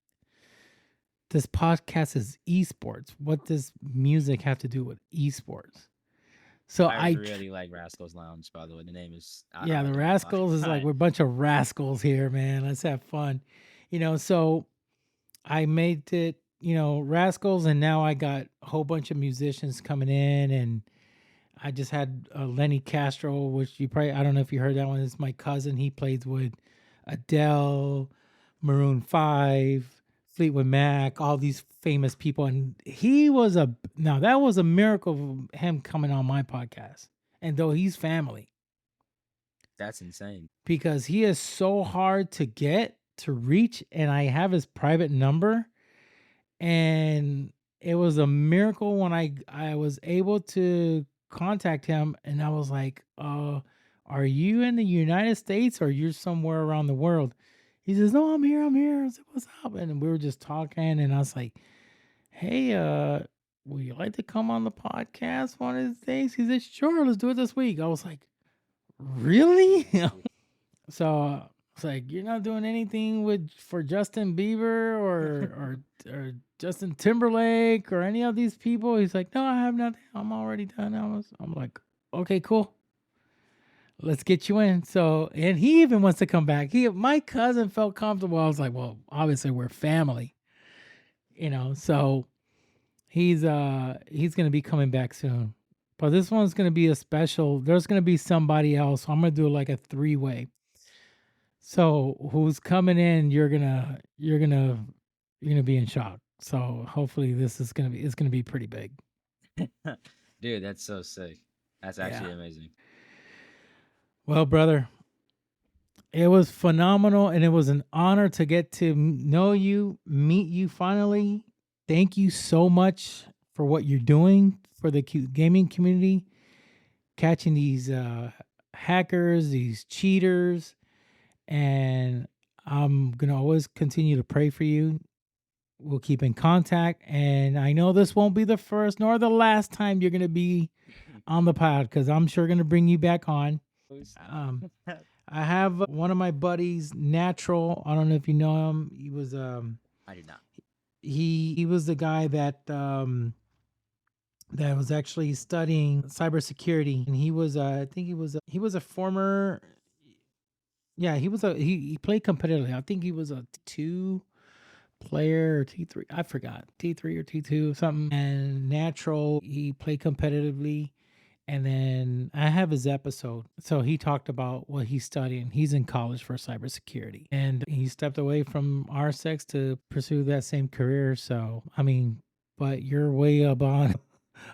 this podcast is esports. What does music have to do with esports? So I really like Rascals Lounge, by the way. The name is yeah, the Rascals is like, we're a bunch of rascals here, man. Let's have fun. So I made it, Rascals, and now I got a whole bunch of musicians coming in, and I just had Lenny Castro, which you probably, I don't know if you heard that one. It's my cousin. He plays with Adele, Maroon 5, Fleetwood Mac, all these famous people. And now that was a miracle of him coming on my podcast. And though he's family, That's insane. because he is so hard to reach. And I have his private number. And it was a miracle when I was able to contact him, and I was like, are you in the United States or you're somewhere around the world? He says, no, I'm here. I said, what's up? And we were just talking, and I was like, hey, would you like to come on the podcast one of these days? He said, sure, let's do it this week. I was like, really? So it's like, you're not doing anything for Justin Bieber or Justin Timberlake or any of these people? He's like, no, I have nothing. I'm already done. I'm like, okay, cool. Let's get you in. So, and he even wants to come back. My cousin felt comfortable. I was like, well, obviously we're family, so he's gonna be coming back soon. But this one's gonna be a special. There's gonna be somebody else. So I'm gonna do like a 3-way. So who's coming in? You're gonna be in shock. So hopefully it's gonna be pretty big. Dude, that's so sick. That's actually amazing. Well, brother, it was phenomenal, and it was an honor to get to know you, meet you finally. Thank you so much for what you're doing for the gaming community, catching these hackers, these cheaters. And I'm going to always continue to pray for you. We'll keep in contact. And I know this won't be the first nor the last time you're going to be on the pod, because I'm sure going to bring you back on. I have one of my buddies, Natural. I don't know if you know him. He was I did not. he was the guy that was actually studying cybersecurity, and he was I think he was a former. Yeah, he played competitively. I think he was a T2 player or T3. I forgot. T3 or T2 something. And Natural, he played competitively. And then I have his episode. So he talked about what he's studying. He's in college for cybersecurity. And he stepped away from RSX to pursue that same career. So, I mean, but you're way above,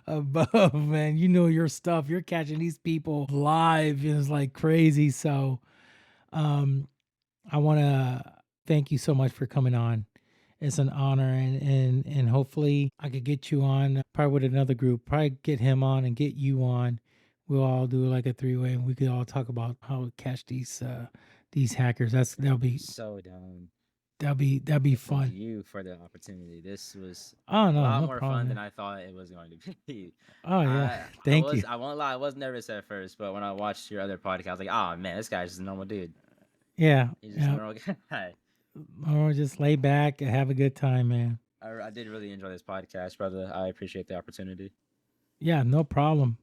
man. You know your stuff. You're catching these people live. It's like crazy. So, I want to thank you so much for coming on. It's an honor, and hopefully I could get you on probably with another group. Probably get him on and get you on. We'll all do like a 3-way, and we could all talk about how to catch these hackers. That'll be so down. That'd be Thank fun. you for the opportunity. This was Oh a no, lot no more problem, fun than man. I thought it was going to be. Oh yeah, thank you. I won't lie, I was nervous at first, but when I watched your other podcast, I was like, oh man, this guy's just a normal dude. Yeah, He's just a yeah. normal guy. Or just lay back and have a good time, man. I did really enjoy this podcast, brother. I appreciate the opportunity. Yeah, no problem.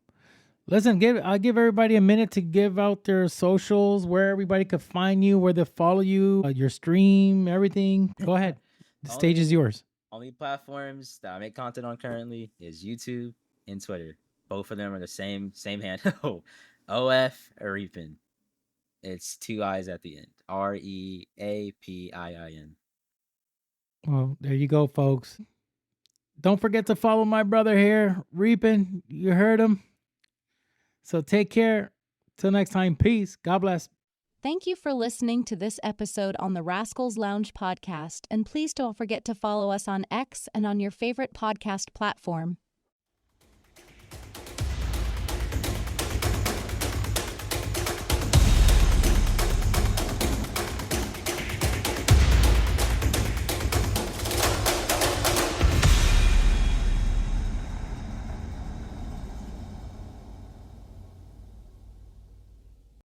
Listen, I'll give everybody a minute to give out their socials, where everybody could find you, where they follow you, your stream, everything. Go ahead. The stage is yours. Only platforms that I make content on currently is YouTube and Twitter. Both of them are the same handle. OF Reapiin. It's 2 I's at the end. Reapiin. Well, there you go, folks. Don't forget to follow my brother here, Reapiin. You heard him. So take care. Till next time. Peace. God bless. Thank you for listening to this episode on the Rascals Lounge podcast, and please don't forget to follow us on X and on your favorite podcast platform.